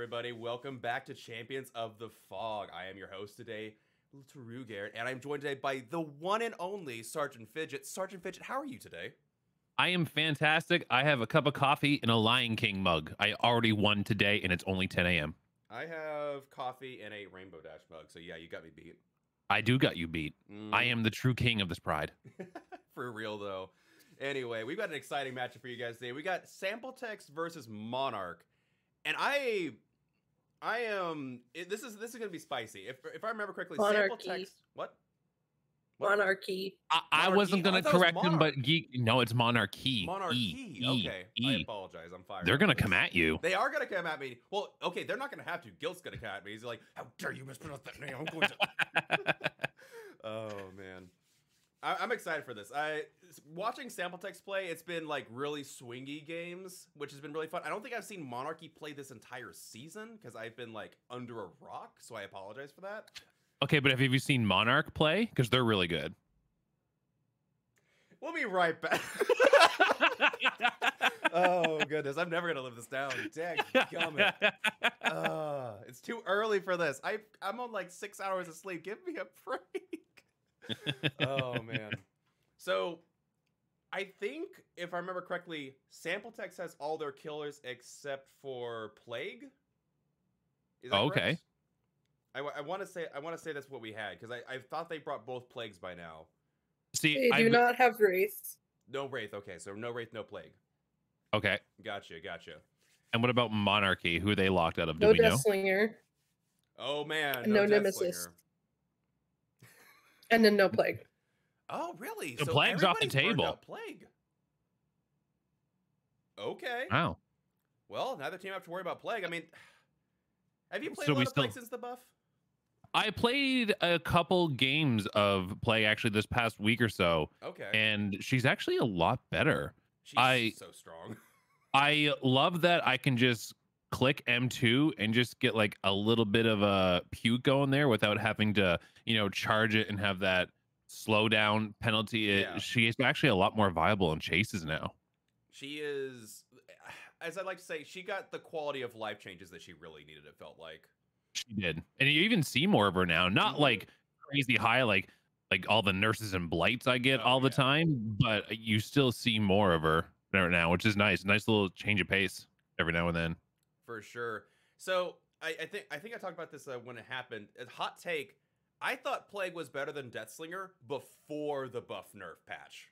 everybody? Welcome back to Champions of the Fog. I am your host today, littlerugaard, and I'm joined today by the one and only SgtFidget. SgtFidget, how are you today? I am fantastic. I have a cup of coffee and a Lion King mug. I already won today, and it's only 10 a.m. I have coffee and a Rainbow Dash mug, so yeah, you got me beat. I do got you beat. I am the true king of this pride. For real, though. Anyway, we've got an exciting matchup for you guys today. We got SampleText versus Monarch. And this is gonna be spicy. If I remember correctly, Monarchy. SampleText. What? Monarchy. I wasn't gonna correct him, but no, it's Monarchy. Monarchy. Okay, I apologize. I'm fired. They're gonna come at you. They are gonna come at me. Well, okay, they're not gonna have to. Gilt's gonna come at me. He's like, "How dare you mispronounce that name? I'm going to." Oh man, I'm excited for this. Watching SampleText play. It's been like really swingy games, which has been really fun. I don't think I've seen Monarchy play this entire season because I've been like under a rock. So I apologize for that. Okay, but have you seen Monarch play? Because they're really good. We'll be right back. Oh, goodness. I'm never going to live this down. Dadgummit. It's too early for this. I'm on like 6 hours of sleep. Give me a break. Oh, man. So, I think, if I remember correctly, SampleText has all their killers except for Plague. Is that okay. correct? I want to say that's what we had, because I thought they brought both Plagues by now. See, They do not have Wraiths. No Wraith. Okay, so no Wraith, no Plague. Okay. Gotcha. And what about Monarchy? Who are they locked out of? Do No we know? Deathslinger. Oh man, And no Nemesis. And then no Plague. Oh really? The Plague's off the everybody's burned table. out Plague. Okay. Wow. Well, neither team have to worry about Plague. I mean, have you played So a we lot of Plague since the buff? I played a couple games of Plague actually this past week or so. Okay. And she's actually a lot better. She's so strong. I love that I can just click M2 and just get like a little bit of a puke going there without having to, charge it and have that slowdown penalty. Yeah. She is actually a lot more viable in chases now. She is, as I like to say, she got the quality of life changes that she really needed, it felt like. She did. And you even see more of her now. Not like crazy high, like all the nurses and blights I get all the time, but you still see more of her right now, which is nice. Nice little change of pace every now and then. For sure. So I think I talked about this when it happened. A hot take. I thought Plague was better than Deathslinger before the buff nerf patch.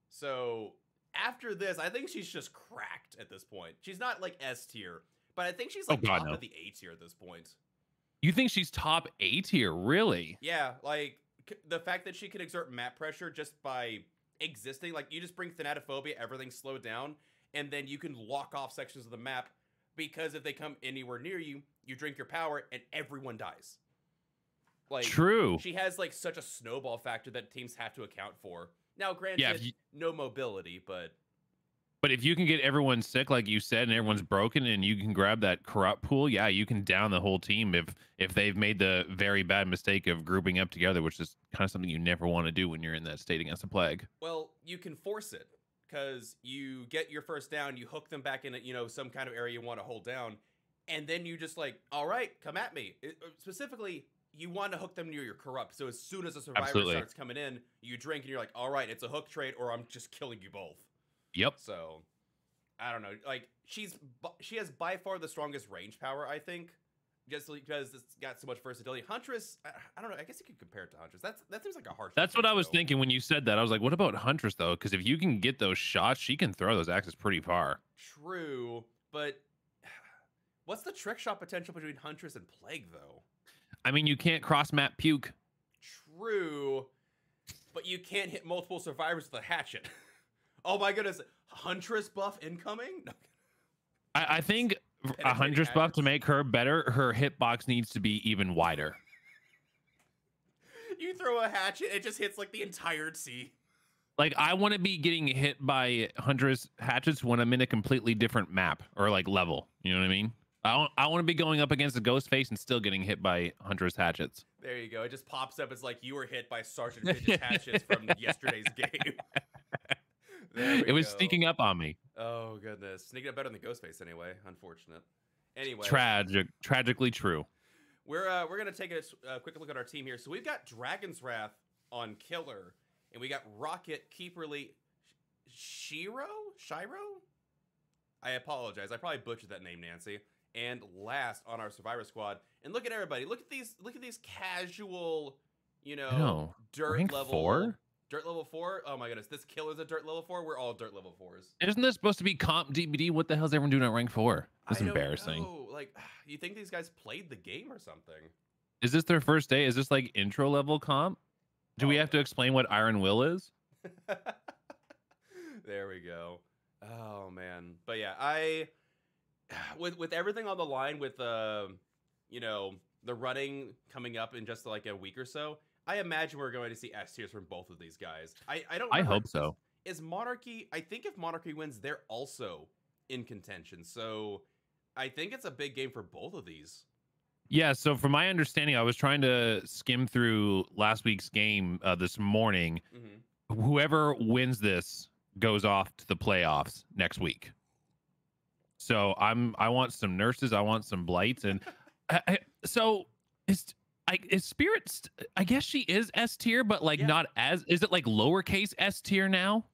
So after this, I think she's just cracked at this point. She's not like S tier, but I think she's like top of the A tier at this point. You think she's top A tier, really? Yeah, like the fact that she can exert map pressure just by existing. Like you just bring Thanatophobia, everything's slowed down, and then you can lock off sections of the map because if they come anywhere near you, you drink your power and everyone dies. Like true. She has like such a snowball factor that teams have to account for. Now, granted, no mobility, but if you can get everyone sick, like you said, and everyone's broken, and you can grab that corrupt pool, yeah, you can down the whole team if they've made the very bad mistake of grouping up together, which is kind of something you never want to do when you're in that state against a Plague. Well, you can force it because you get your first down, you hook them back in some kind of area you want to hold down, and then you just like, all right, come at me. Specifically, you want to hook them near your corrupt. So as soon as a survivor starts coming in, you drink and you're like, all right, it's a hook trade, or I'm just killing you both. Yep. So, I don't know. Like, she has by far the strongest range power, I think, just because it's got so much versatility. Huntress, I don't know. I guess you could compare it to Huntress. That seems like a harsh. That's what I was thinking when you said that. I was like, what about Huntress, though? Because if you can get those shots, she can throw those axes pretty far. True, but what's the trick shot potential between Huntress and Plague, though? I mean, you can't cross-map puke. True, but you can't hit multiple survivors with a hatchet. Oh my goodness, Huntress buff incoming? No. I think a Huntress buff, to make her better, her hitbox needs to be even wider. You throw a hatchet, it just hits like the entire sea. Like, I want to be getting hit by Huntress hatchets when I'm in a completely different map or like level. You know what I mean? I want to be going up against a ghost face and still getting hit by Huntress hatchets. There you go. It just pops up. It's like you were hit by SgtFidget hatchets from yesterday's game. There we It was go. sneaking up on me. Oh goodness, sneaking up better than Ghostface anyway. Unfortunate. Anyway, Tragically true. we're gonna take a quick look at our team here. So we've got Dragon's Wrath on Killer, and we got Rocket, Keeperly, Shiro. I apologize. I probably butchered that name, Nancy. And last on our Survivor Squad, and look at everybody. Look at these casual, dirt Rank level 4? Dirt level 4. Oh my goodness, this Killer's a dirt level 4. We're all dirt level 4s. Isn't this supposed to be comp DBD? What the hell's everyone doing at rank 4? That's I don't embarrassing. know. Like, you think these guys played the game or something? Is this their first day? Is this like intro level comp? Do we have to explain what Iron Will is? There we go. Oh man, but yeah, with everything on the line, with the running coming up in just like a week or so, I imagine we're going to see S tiers from both of these guys. I hope so. Is Monarchy? I think if Monarchy wins, they're also in contention. So I think it's a big game for both of these. Yeah, so from my understanding, I was trying to skim through last week's game this morning. Mm-hmm. Whoever wins this goes off to the playoffs next week. So I want some nurses, I want some blights, and is Spirit? I guess she is S tier, but like not as. Is it like lowercase S tier now?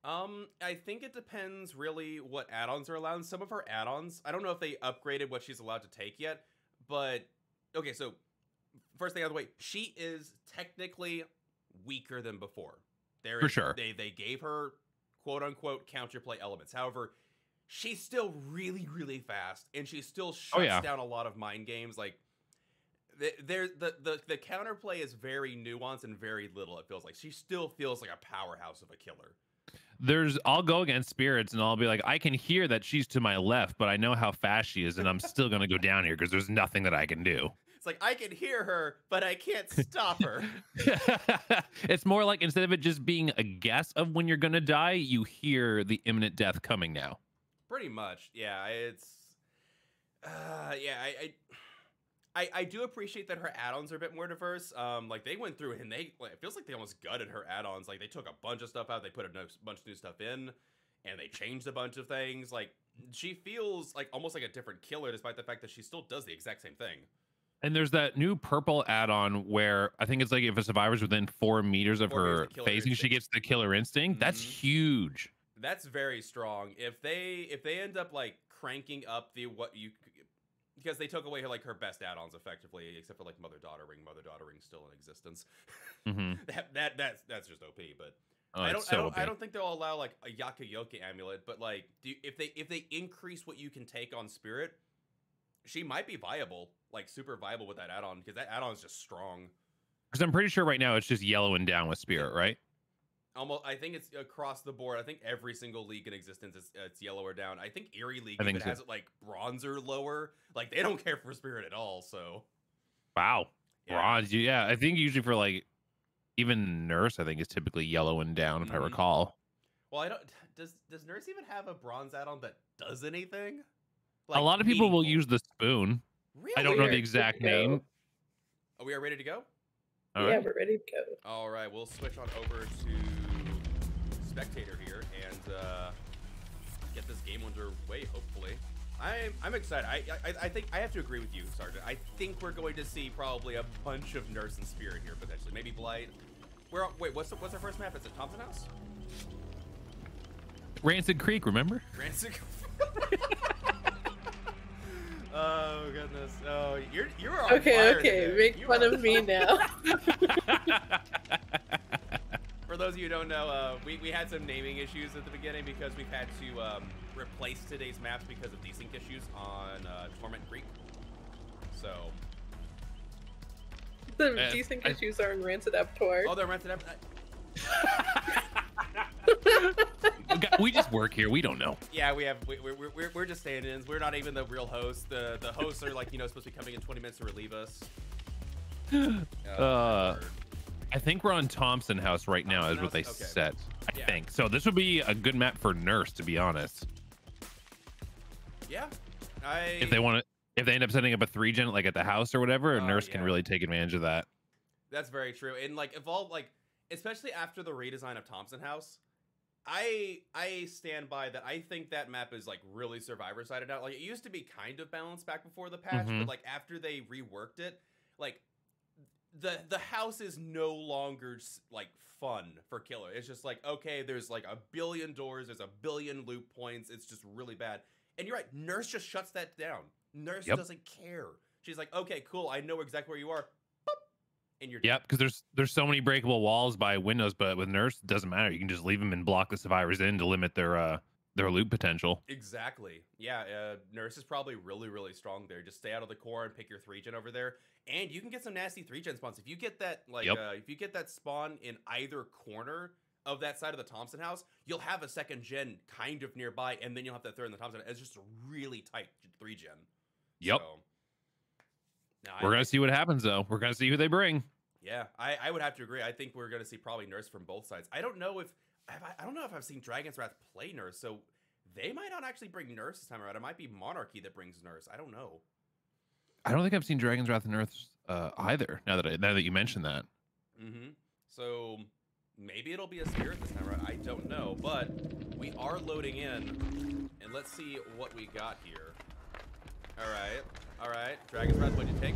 I think it depends really what add-ons are allowed. Some of her add-ons, I don't know if they upgraded what she's allowed to take yet, but okay, so first thing out of the way, she is technically weaker than before. For sure. They gave her quote unquote counterplay elements. However, she's still really, really fast, and she still shuts down a lot of mind games. Like the counterplay is very nuanced and very little, it feels like. She still feels like a powerhouse of a killer. I'll go against Spirits and I'll be like, I can hear that she's to my left, but I know how fast she is, and I'm still gonna go down here because there's nothing that I can do. It's like, I can hear her, but I can't stop her. It's more like, instead of it just being a guess of when you're gonna die, you hear the imminent death coming now. Pretty much, yeah. It's I do appreciate that her add-ons are a bit more diverse. Like they went through and it feels like they almost gutted her add-ons. Like they took a bunch of stuff out, they put a bunch of new stuff in, and they changed a bunch of things. Like she feels like almost like a different killer, despite the fact that she still does the exact same thing. And there's that new purple add-on where I think it's like if a survivor's within 4 meters of her facing, she gets the killer instinct. That's huge. That's very strong. If they end up like cranking up because they took away her best add-ons effectively, except for like Mother-Daughter Ring. Mother-Daughter Ring's still in existence. That's just OP. But I don't think they'll allow like a Yaka-Yoke amulet. But like, if they increase what you can take on Spirit, she might be viable, like super viable with that add-on, because that add-on is just strong. Because I'm pretty sure right now it's just yellow and down with Spirit, right? Almost, I think it's across the board. I think every single league in existence it's yellow or down. I think Erie League even has it like bronze or lower. Like they don't care for Spirit at all. So, wow, bronze. Yeah, I think usually for like even Nurse, I think is typically yellow and down, if I recall. Well, I don't. Does Nurse even have a bronze add-on that does anything? Like, a lot of people will use the spoon. Really? I don't know the exact name. Oh, we are ready to go? Yeah, we're ready to go. All right, we'll switch on over to Spectator here and get this game underway, hopefully. I'm excited. I think I have to agree with you, Sergeant. I think we're going to see probably a bunch of Nurse and Spirit here, potentially. Maybe Blight. Wait, what's our first map? Is it Thompson House? Rancid Creek, remember? Rancid Creek. Oh goodness! Oh, you're on fire today. Make fun of me now. For those of you who don't know, we had some naming issues at the beginning because we've had to replace today's maps because of desync issues on Torment Creek. So the desync issues are in Rancid Aptor. Oh, they're Rancid Aptor. We just work here. We don't know. Yeah, we're just stand-ins. We're not even the real hosts. The hosts are like supposed to be coming in 20 minutes to relieve us. I think we're on Thompson House right now, is what they said. I think so. This would be a good map for Nurse, to be honest. Yeah, if they end up setting up a 3-gen like at the house or whatever, a Nurse can really take advantage of that. That's very true. And like evolve, like especially after the redesign of Thompson House, I stand by that. I think that map is like really survivor sided out. Like it used to be kind of balanced back before the patch, but like after they reworked it, like the house is no longer like fun for killer. It's just like, okay, there's like 1 billion doors, there's 1 billion loot points. It's just really bad. And you're right, Nurse just shuts that down. Nurse doesn't care. She's like, okay, cool, I know exactly where you are. And you're because there's so many breakable walls by windows, but with Nurse it doesn't matter. You can just leave them and block the survivors in to limit their loot potential. Exactly. Yeah, Nurse is probably really strong there. Just stay out of the core and pick your 3-gen over there, and you can get some nasty 3-gen spawns if you get that. Like if you get that spawn in either corner of that side of the Thompson house, you'll have a 2nd-gen kind of nearby, and then you'll have that 3rd in the Thompson. It's just a really tight 3-gen. Yep. So, we're gonna see what happens though. We're gonna see who they bring. Yeah, I would have to agree. I think we're gonna see probably Nurse from both sides. I don't know if I've seen Dragon's Wrath play Nurse, so they might not actually bring Nurse this time around. It might be Monarchy that brings Nurse. I don't know. I don't think I've seen Dragon's Wrath and Nurse either. Now that you mention that. So maybe it'll be a Spirit this time around. I don't know, but we are loading in, and let's see what we got here. All right. Dragon's Wrath, what'd you take?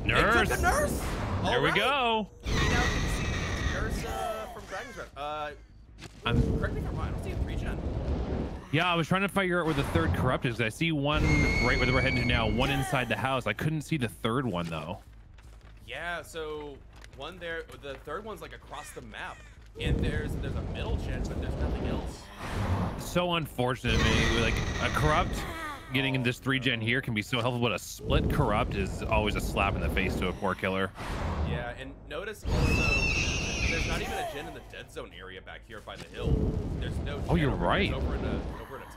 Nurse. Took a Nurse. There we go. We now can see Nurse from Dragon's Wrath. Correct me if I'm wrong. I don't see a 3-gen. Yeah, I was trying to figure out where the 3rd corrupt is. I see one right where we're heading to now, one inside the house. I couldn't see the 3rd one though. Yeah, so one there. The 3rd one's like across the map, and there's a middle gen, but there's nothing else. So unfortunate, man. Like a corrupt getting in this 3-gen here can be so helpful, but a split corrupt is always a slap in the face to a poor killer. Yeah, and notice also there's not even a gen in the dead zone area back here by the hill. There's no. Oh, you're right. Over in a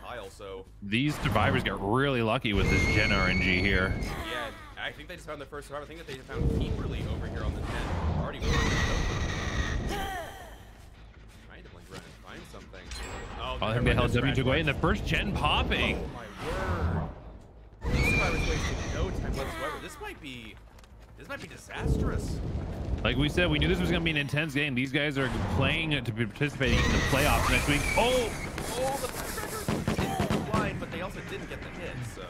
tile. So these survivors got really lucky with this gen RNG here. Yeah, I think they just found the first survivor. I think that they just found Keeperly over here on the gen. Already over. Trying to blink around and find something. Oh, I think they held W took away in the first gen popping. Oh my word! These survivors wasted no time whatsoever. This might be disastrous. Like we said, we knew this was going to be an intense game. These guys are playing to be participating in the playoffs next week. Oh, the Packers didn't blind, but they also didn't get the hit, so.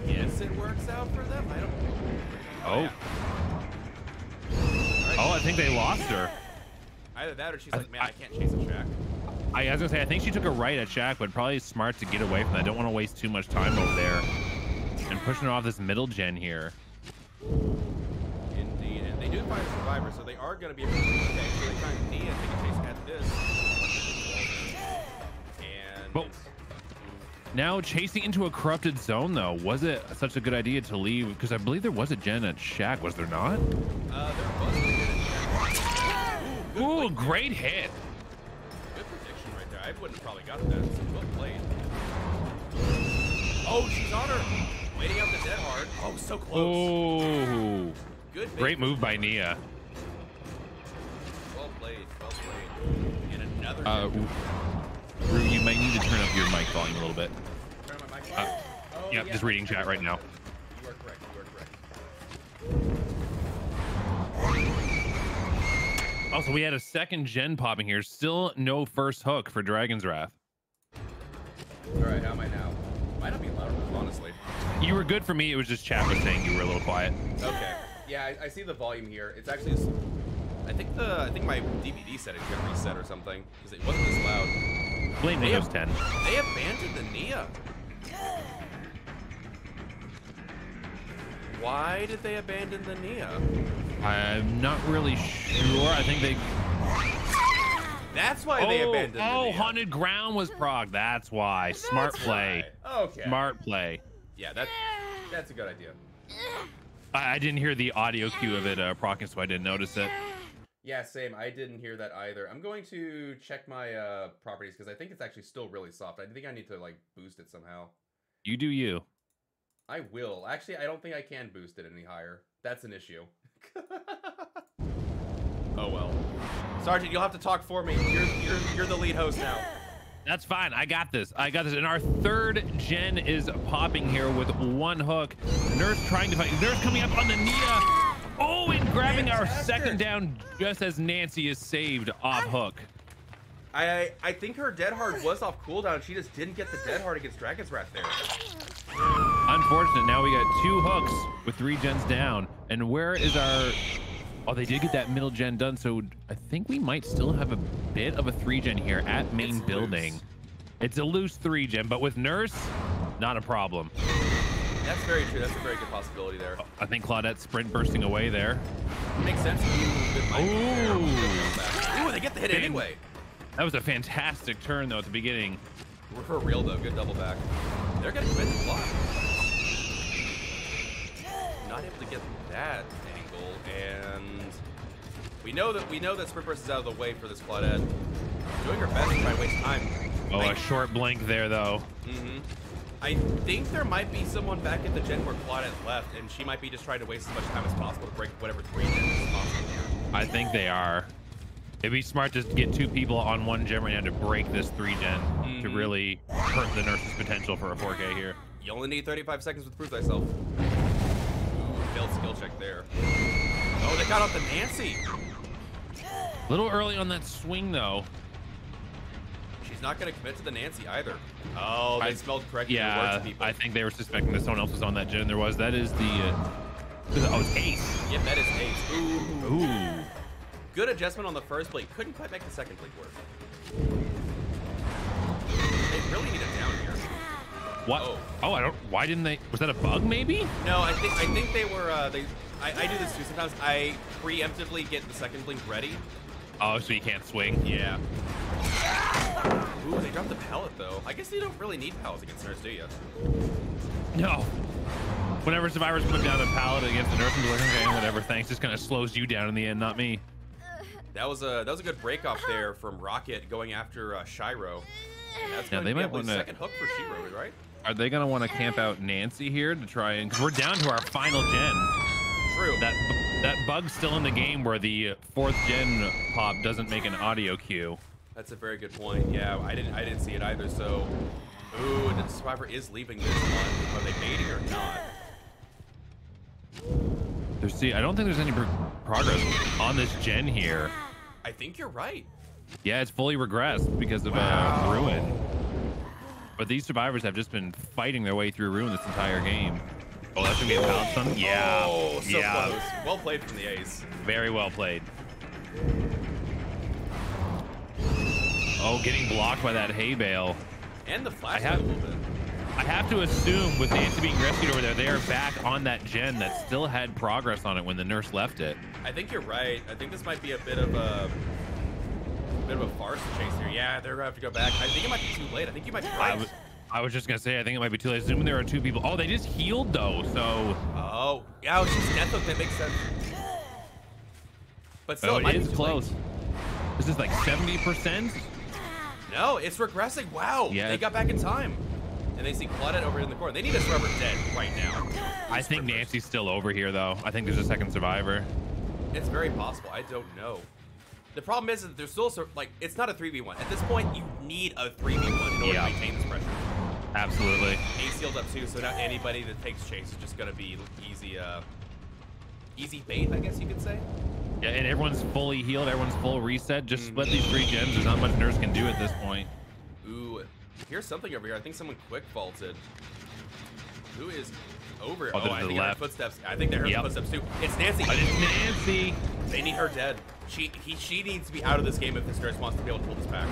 Yes, it works out for them. I don't. Oh. Yeah. Oh, I think they lost her. Either that or she's like, man, I can't chase a Shack. I was gonna say, I think she took a right at Shack, but probably smart to get away from that. I don't want to waste too much time over there and pushing her off this middle gen here. Indeed, and they do find a survivor, so they are going to be able to take. So they find Nia, take a chase at this. And but now chasing into a corrupted zone, though, was it such a good idea to leave? Because I believe there was a gen at Shack, was there not? There was a gen at Shack. Ooh, great hit. Good prediction right there. I wouldn't have probably got that. So well played. Oh, she's on her. Waiting out the dead hard. Oh, so close. Oh, good. Great move by Nia. Well played. And another. Rue, you might need to turn up your mic volume a little bit. Turn on my mic. Yep, just reading chat right now. You are correct. Also, we had a second gen popping here. Still no first hook for Dragon's Wrath. All right, how am I now? Might not be loud enough, honestly. You were good for me. It was just chat was saying you were a little quiet. Okay. Yeah, I see the volume here. It's actually, I think my DVD settings got reset or something because it wasn't this loud. Blame Windows 10. They abandoned the Nia. Why did they abandon the Nia? I'm not really sure. I think they. That's why they abandoned the Nia. Oh, Haunted Ground was prog. That's why. Smart play. Right. Okay. Smart play. Yeah, that's a good idea. I didn't hear the audio cue of it procking, so I didn't notice it. Yeah, same. I didn't hear that either. I'm going to check my properties because I think it's actually still really soft. I think I need to like boost it somehow. You do you. I will. Actually, I don't think I can boost it any higher. That's an issue. Oh well. Sergeant, you'll have to talk for me. You're the lead host now. That's fine. I got this. And our third gen is popping here with one hook. Nurse trying to fight. Nurse coming up on the Nia. Oh, and grabbing our second down just as Nancy is saved off hook. I think her Dead Hard was off cooldown. She just didn't get the Dead Hard against Dragon's Wrath there. Unfortunate. Now we got 2 hooks with 3 gens down. And where is our... Oh, they did get that middle gen done. So I think we might still have a bit of a 3 gen here at main building. Loose. It's a loose 3 gen, but with Nurse, not a problem. That's very true. That's a very good possibility there. I think Claudette's sprint bursting away there. Makes sense. Ooh, they get the hit anyway. That was a fantastic turn, though, at the beginning. For real, though. Good double back. They're going to commit the block. Not able to get that angle, and we know that sprint burst is out of the way for this Claudette. Doing her best to try and waste time. Oh, a short blink there, though. I think there might be someone back at the gen where Claudette left, and she might be just trying to waste as much time as possible to break whatever 3 gens is possible here. I think they are. It'd be smart to get 2 people on 1 gen right now to break this 3 gen to really hurt the Nurse's potential for a 4K here. You only need 35 seconds to prove thyself. Ooh, failed skill check there. Oh, they got off the Nancy. A little early on that swing, though. She's not going to commit to the Nancy either. Oh, they spelled correctly. Yeah, I think they were suspecting that someone else was on that gen. There was. That is the... oh, it's Ace. Yep, that is Ace. Ooh. Good adjustment on the first blink. Couldn't quite make the second blink work. They really need it down here. What? Oh, I don't... Why didn't they... Was that a bug, maybe? No, I think they were... I do this too. Sometimes I preemptively get the second blink ready. Oh, so you can't swing? Yeah. Ooh, they dropped the pallet, though. I guess you don't really need pallets against Nurse, do you? No. Whenever survivors put down a pallet against the Nurse, and be like, okay, whatever, thanks. Just kind of slows you down in the end, not me. That was a good break off there from Rocket going after Shiro. That's now, they might want a second hook for Shiro, right? Are they going to want to camp out Nancy here to try and... Because we're down to our final gen. True. That bug's still in the game where the 4th gen pop doesn't make an audio cue. That's a very good point. Yeah, I didn't see it either. So, ooh, the survivor is leaving this one. Are they baiting or not? See, I don't think there's any progress on this gen here. I think you're right. Yeah, it's fully regressed because of Ruin. But these survivors have just been fighting their way through Ruin this entire game. Oh, that's gonna be a pound stun? Yeah. Oh, so close. Well played from the Ace. Very well played. Oh, getting blocked by that hay bale. And the flashlight a little bit. I have to assume with Nancy being rescued over there, they are back on that gen that still had progress on it when the Nurse left it. I think you're right. I think this might be a bit of a farce chase here. Yeah, they're gonna have to go back. I think it might be too late. I think you might be right. I was just gonna say, I think it might be too late. Assuming there are 2 people. Oh, they just healed though, so. Oh, yeah, it's just death hook. That makes sense. But still, it is close. This is like 70%. No, it's regressing. Wow. Yeah. They got back in time. And they see Claudette over in the corner. They need a survivor dead right now. I think Nancy's still over here, though. I think there's a second survivor. It's very possible. I don't know. The problem is that there's still, like, it's not a 3v1. At this point, you need a 3v1 in order to maintain this pressure. Absolutely. Ace healed up, too, so now anybody that takes chase is just going to be easy bait, I guess you could say. Yeah, and everyone's fully healed. Everyone's full reset. Just split these 3 gens. There's not much Nurse can do at this point. Ooh, here's something over here. I think someone quick vaulted. Who is over? Oh, I think I heard footsteps. I think they heard footsteps too. It's Nancy. It's Nancy. They need her dead. She needs to be out of this game if this Nurse wants to be able to pull this back.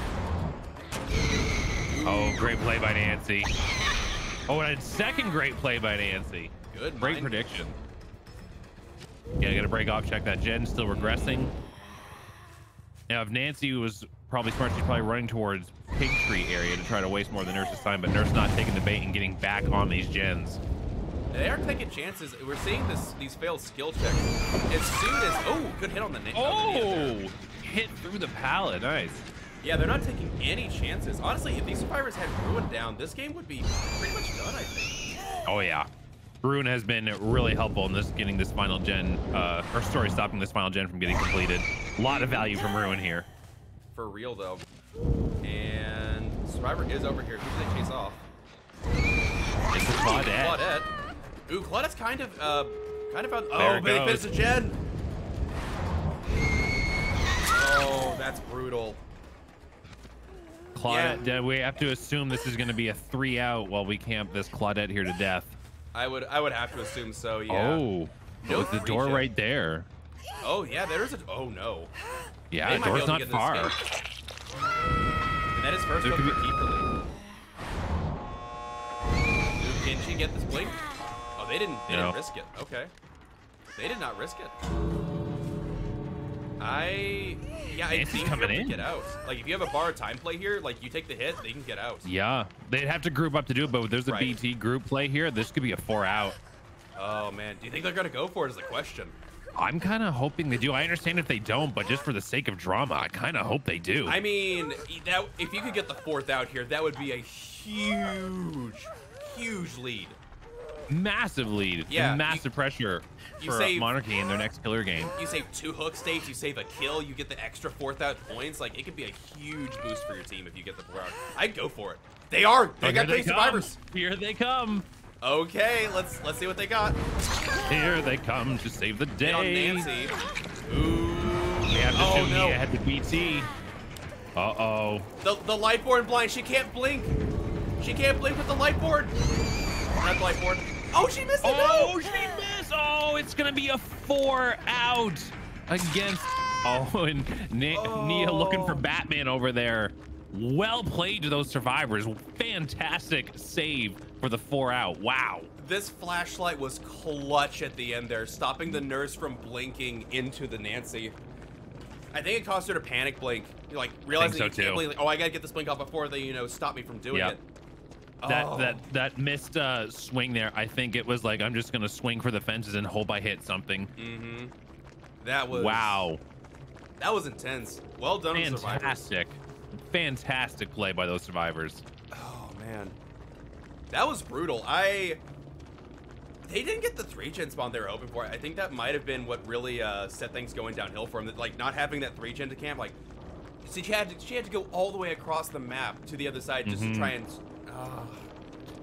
Oh, great play by Nancy. Oh, and a second great play by Nancy. Good. Great prediction. Yeah, gotta break off, check that gen, still regressing. Now, if Nancy was probably smart, she's probably running towards Pig Tree area to try to waste more of the Nurse's time, but Nurse not taking the bait and getting back on these gens. They are taking chances. We're seeing these failed skill checks. As soon as, oh, good hit on the hit through the pallet, nice. Yeah, they're not taking any chances. Honestly, if these survivors had Ruin down, this game would be pretty much done, I think. Oh, yeah. Ruin has been really helpful in getting this final gen, or story stopping this final gen from getting completed. A lot of value from Ruin here. For real, though. And Survivor is over here. Who do they chase off? It's Claudette. Claudette. Ooh, Claudette's kind of out. Oh, but they finished the gen. Oh, that's brutal. Claudette, yeah. We have to assume this is going to be a 3 out while we camp this Claudette here to death. I would have to assume so, yeah. Oh, no, the door right there. Oh, yeah, there's a... Oh, no. Yeah, the door's not far. And that is first one for Keeperly. Can she get this blink? Oh, they didn't risk it. Okay. They did not risk it. I think coming in. Get out. Like, if you have a bar time play here, like, you take the hit, they can get out. Yeah, they'd have to group up to do it, but there's a BT group play here. This could be a 4 out. Oh, man. Do you think they're going to go for it is the question. I'm kind of hoping they do. I understand if they don't, but just for the sake of drama, I kind of hope they do. I mean, if you could get the 4th out here, that would be a huge lead. Massive lead. Yeah. Massive pressure for Monarchy in their next killer game. You save 2 hook states, you save a kill, you get the extra 4th out points. Like, it could be a huge boost for your team if you get the 4 out. I'd go for it. They are. They got 3 survivors. Here they come. Okay, let's see what they got. Here they come to save the day. On Nancy. Ooh. We have to assume Nia had the BT. Uh-oh. The light board blind. She can't blink. She can't blink with the light board. Not the light board. Oh, she missed it. Oh, she missed. Oh, it's going to be a 4 out against... Oh, and Nia looking for Batman over there. Well played to those survivors. Fantastic save for the 4 out. Wow. This flashlight was clutch at the end there, stopping the nurse from blinking into the Nancy. I think it caused her to panic blink. Like, realizing you can't blink. Like, oh, I gotta get this blink off before they, stop me from doing it. That missed swing there. I think it was like, I'm just gonna swing for the fences and hope I hit something. Mm-hmm. That was... Wow. That was intense. Well done, Fantastic. Fantastic play by those survivors. Oh, man. That was brutal. They didn't get the 3-gen spawn they were hoping for. I think that might have been what really set things going downhill for them. Like, not having that 3-gen to camp, like, so she had to go all the way across the map to the other side just to try and...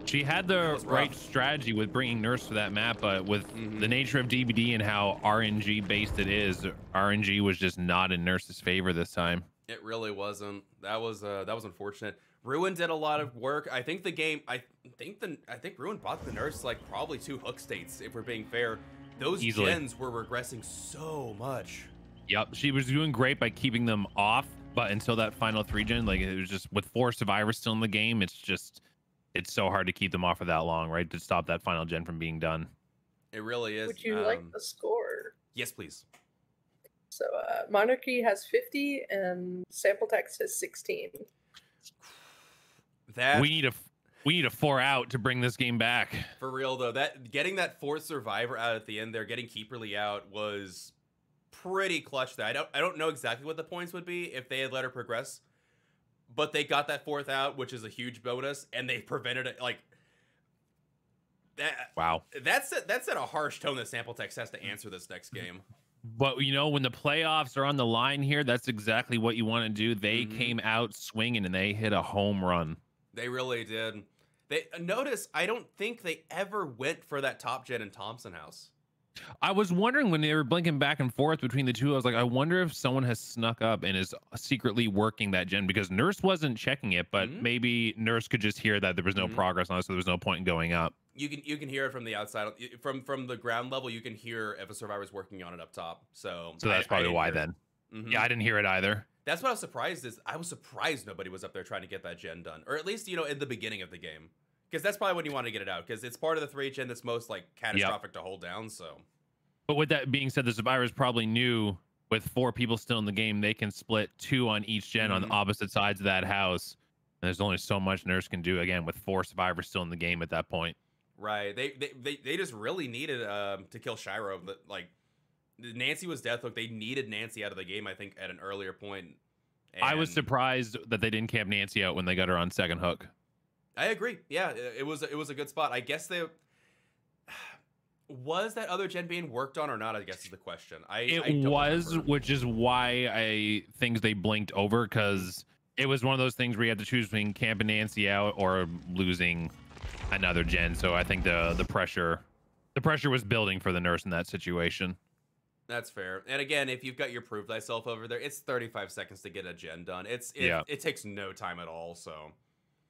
She had the right strategy with bringing Nurse to that map, but with the nature of DBD and how RNG based it is, RNG was just not in Nurse's favor this time. It really wasn't. That was unfortunate. Ruin did a lot of work. I think the game. I think Ruin bought the Nurse like probably 2 hook states. If we're being fair, those gens were regressing so much. Yep, she was doing great by keeping them off, but until that final 3-gen, like it was just with 4 survivors still in the game, it's so hard to keep them off for that long, right? To stop that final gen from being done. It really is. Would you like the score? Yes, please. So Monarchy has 50 and Sample Text has 16. We need a 4 out to bring this game back. For real though, getting that 4th survivor out at the end there, getting Keeperly out was pretty clutch. I don't know exactly what the points would be if they had let her progress, but they got that 4th out, which is a huge bonus, and they prevented it. Like that. Wow. That set a harsh tone that Sample Text has to answer this next game. But when the playoffs are on the line here, that's exactly what you want to do. They came out swinging and they hit a home run. They really did. Notice, I don't think they ever went for that top gen in Thompson House. I was wondering when they were blinking back and forth between the two, I was like, I wonder if someone has snuck up and is secretly working that gen, because Nurse wasn't checking it, but maybe Nurse could just hear that there was no progress on it, so there was no point in going up. You can hear it from the outside, from the ground level. You can hear if a survivor's working on it up top. So that's probably why then. Yeah, I didn't hear it either. That's what I was surprised is. I was surprised nobody was up there trying to get that gen done, or at least in the beginning of the game, because that's probably when you want to get it out, because it's part of the 3 gen that's most like catastrophic to hold down. So. But with that being said, the survivors probably knew with 4 people still in the game, they can split 2 on each gen on the opposite sides of that house. And there's only so much Nurse can do, again, with 4 survivors still in the game at that point. Right. They just really needed to kill Shiro. Like, Nancy was death hook. They needed Nancy out of the game, I think, at an earlier point. And I was surprised that they didn't camp Nancy out when they got her on 2nd hook. I agree. Yeah, it was a good spot. I guess was that other gen being worked on or not, I guess is the question. It was, which is why I think they blinked over, because it was one of those things where you had to choose between camping Nancy out or losing another gen. So I think the pressure was building for the Nurse in that situation. That's fair. And again, if you've got your prove thyself over there, it's 35 seconds to get a gen done. It takes no time at all. So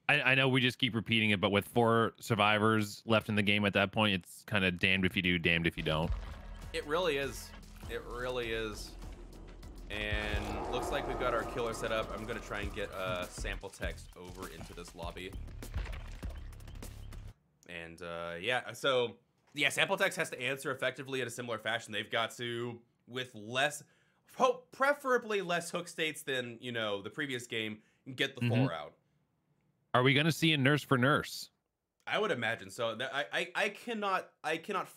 I know we just keep repeating it, but with 4 survivors left in the game at that point, it's kind of damned if you do, damned if you don't. It really is. It really is. And looks like we've got our killer set up. I'm going to try and get sample text over into this lobby. And yeah, so yeah, sample text has to answer effectively in a similar fashion. They've got to, with less, preferably less hook states than, you know, the previous game, get the 4 out. Are we going to see a nurse for nurse? I would imagine so. I cannot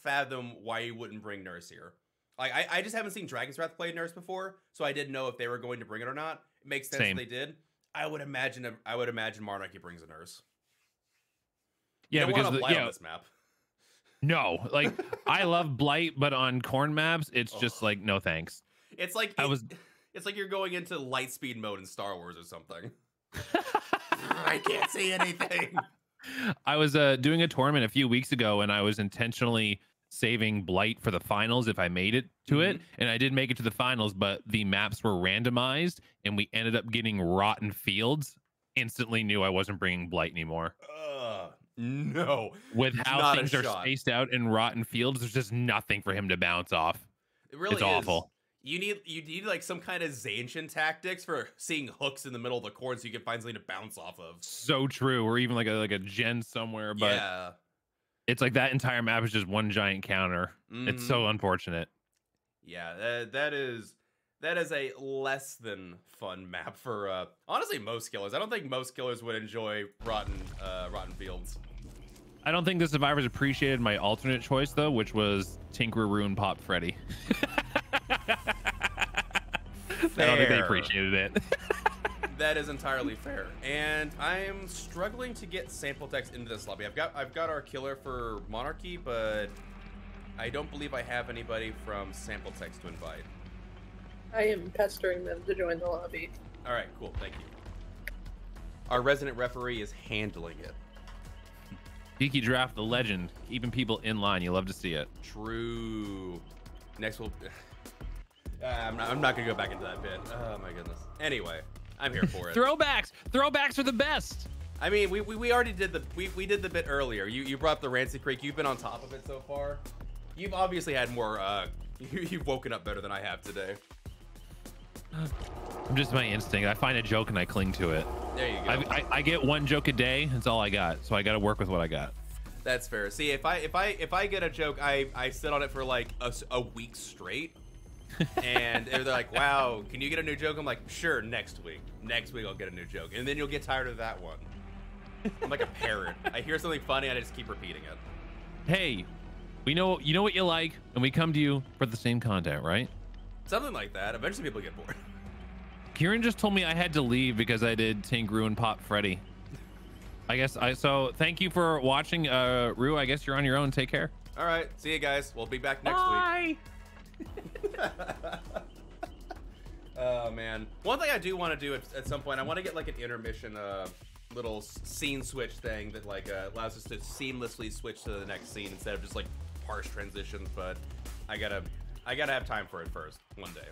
fathom why you wouldn't bring nurse here. Like I just haven't seen Dragon's Wrath play nurse before, so I didn't know if they were going to bring it or not. It makes sense if they did. I would imagine Monarchy brings a nurse. Yeah, you don't because want Blight on this map. No, like I love Blight, but on corn maps, it's just like no thanks. It's like it's like you're going into light speed mode in Star Wars or something. I can't see anything. I was doing a tournament a few weeks ago, and I was intentionally saving Blight for the finals if I made it to it, and I did make it to the finals, but the maps were randomized, and we ended up getting Rotten Fields. Instantly knew I wasn't bringing Blight anymore. No. With how things are spaced out in Rotten Fields, there's just nothing for him to bounce off. It really is awful. You need like some kind of Zancian tactics for seeing hooks in the middle of the court so you can find something to bounce off of. So true. Or even like a gen somewhere, but it's like that entire map is just one giant counter. It's so unfortunate. Yeah, that is a less than fun map for honestly most killers. I don't think most killers would enjoy Rotten Fields. I don't think the survivors appreciated my alternate choice though, which was Tinkerer, Ruin, Pop, Freddy. I don't think they appreciated it. That is entirely fair. And I'm struggling to get sample text into this lobby. I've got our killer for Monarchy, but I don't believe I have anybody from sample text to invite. I am pestering them to join the lobby. All right, cool. Thank you. Our resident referee is handling it. Geeky Draft, the legend, keeping people in line. You love to see it. True. Next we'll... I'm not gonna go back into that bit. Oh my goodness. Anyway, I'm here for it. Throwbacks are the best. I mean, we already did we did the bit earlier. You brought up the Rancid Creek. You've been on top of it so far. You've obviously had more. You've woken up better than I have today. I'm just my instinct. I find a joke and I cling to it. There you go. I get one joke a day. That's all I got. So I got to work with what I got. That's fair. See, if I get a joke, I sit on it for like a week straight. And they're like, wow, can you get a new joke? I'm like, sure, next week. Next week I'll get a new joke. And then you'll get tired of that one. I'm like a parrot. I hear something funny, I just keep repeating it. Hey, you know what you like, and we come to you for the same content, right? Something like that. Eventually people get bored. Kieran just told me I had to leave because I did Tink, Rue, and Pop Freddy. So thank you for watching. Rue, I guess you're on your own. Take care. All right. See you guys. We'll be back next week. Bye. Oh man, one thing I do want to do at some point, I want to get like an intermission little scene switch thing that like allows us to seamlessly switch to the next scene instead of just like harsh transitions, but I gotta have time for it first one day.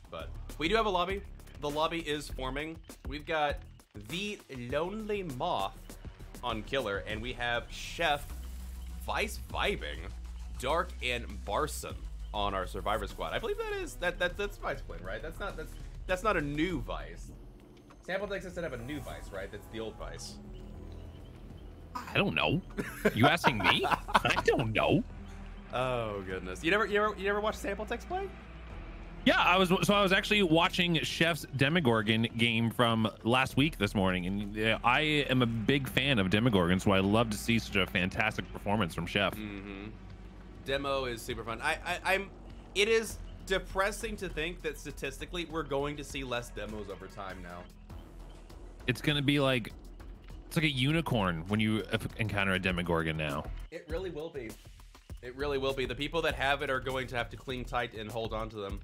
But we do have a lobby. The lobby is forming. We've got the Lonely Moth on killer, and we have Chef, Vice Vibing, Dark, and Barson on our Survivor squad. I believe that's Vice Quinn, right? That's not a new Vice. Sample Text doesn't have a new Vice, right? That's the old Vice. I don't know. You asking me? I don't know. Oh goodness. You never watched Sample Text play? Yeah, I was actually watching Chef's Demogorgon game from last week this morning, and I am a big fan of Demogorgon, so I love to see such a fantastic performance from Chef. Demo is super fun. It is depressing to think that statistically we're going to see less demos over time now. It's gonna be like, it's like a unicorn when you encounter a Demogorgon now. It really will be. It really will be. The people that have it are going to have to cling tight and hold on to them.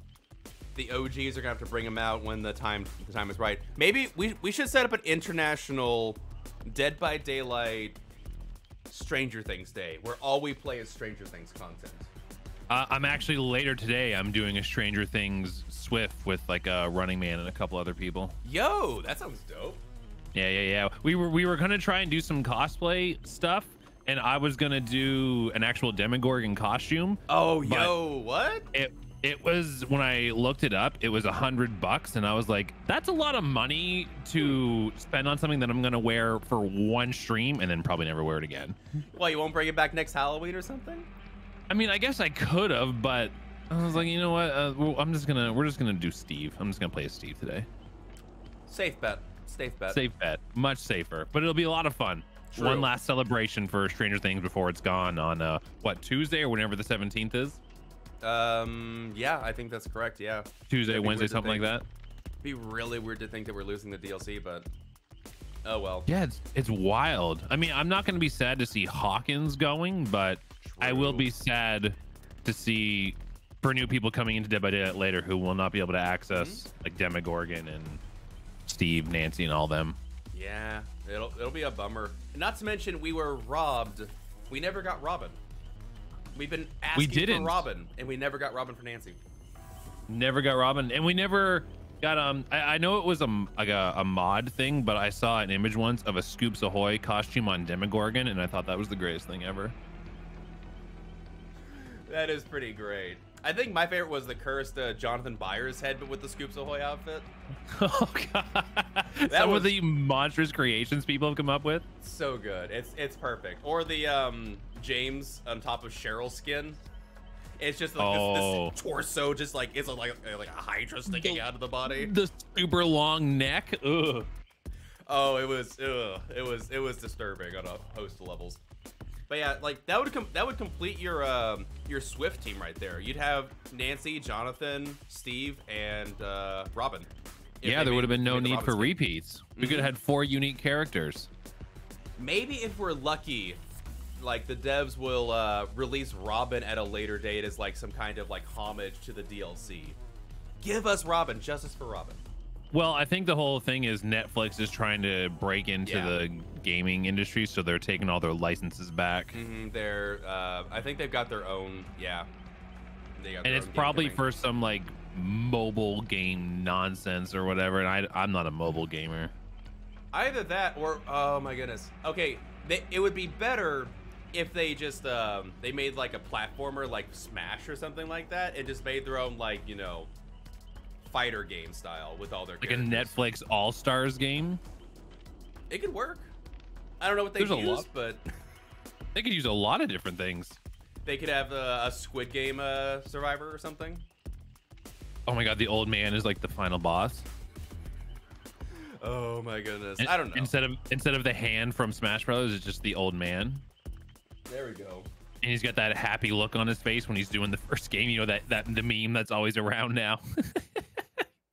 The OGs are gonna have to bring them out when the time is right. Maybe we should set up an international Dead by Daylight Stranger Things Day where all we play is Stranger Things content. I'm actually later today. I'm doing a Stranger Things Swift with like a Running Man and a couple other people. Yo, that sounds dope. Yeah. We were gonna try and do some cosplay stuff, and I was gonna do an actual Demogorgon costume. Oh, yo, what? It was, when I looked it up, it was $100, and I was like, that's a lot of money to spend on something that I'm gonna wear for one stream and then probably never wear it again. Well, you won't bring it back next Halloween or something? I mean, I guess I could have, but I was like, you know what? We're just gonna do Steve. I'm just gonna play as Steve today. Safe bet. Safe bet. Safe bet. Much safer, but it'll be a lot of fun. True. One last celebration for Stranger Things before it's gone on what, Tuesday or whenever the 17th is? Yeah, I think that's correct. Yeah. Tuesday, Wednesday, something like that. It'd be really weird to think that we're losing the DLC, but oh well. Yeah, it's wild. I mean, I'm not going to be sad to see Hawkins going, but I will be sad to see for new people coming into Dead by Daylight later who will not be able to access like Demogorgon and Steve, Nancy, and all them. Yeah, it'll be a bummer. Not to mention we were robbed. We never got Robin. We've been asking for Robin, and we never got Robin for Nancy. Never got Robin, and we never got I know it was a mod thing, but I saw an image once of a Scoops Ahoy costume on Demogorgon, and I thought that was the greatest thing ever. That is pretty great. I think my favorite was the cursed Jonathan Byers head, but with the Scoops Ahoy outfit. Oh god, that was the monstrous creations people have come up with. So good, it's perfect. Or the James on top of Cheryl's skin. It's just like this torso, just like it's like a hydra sticking out of the body. The super long neck. Ugh. Oh, it was disturbing on a host of levels. But yeah, like that would complete your Swift team right there. You'd have Nancy, Jonathan, Steve, and Robin. Yeah, there would have been no need for repeats. We could have had 4 unique characters. Maybe if we're lucky, like the devs will release Robin at a later date as like some kind of like homage to the DLC. Give us Robin, justice for Robin. Well, I think the whole thing is Netflix is trying to break into the gaming industry, so they're taking all their licenses back. I think they've got their own, and it's probably for some like mobile game nonsense or whatever, and I'm not a mobile gamer. Either that or, oh my goodness. Okay, it would be better if they just, they made like a platformer like Smash or something like that, and just made their own like, you know, fighter game style with all their characters. Like a Netflix All-Stars game? It could work. I don't know what they use, but they could use a lot of different things. They could have a Squid Game Survivor or something. Oh my god, the old man is like the final boss. Oh my goodness. I don't know. Instead of the hand from Smash Brothers, it's just the old man. There we go. And he's got that happy look on his face when he's doing the first game, you know, that the meme that's always around now.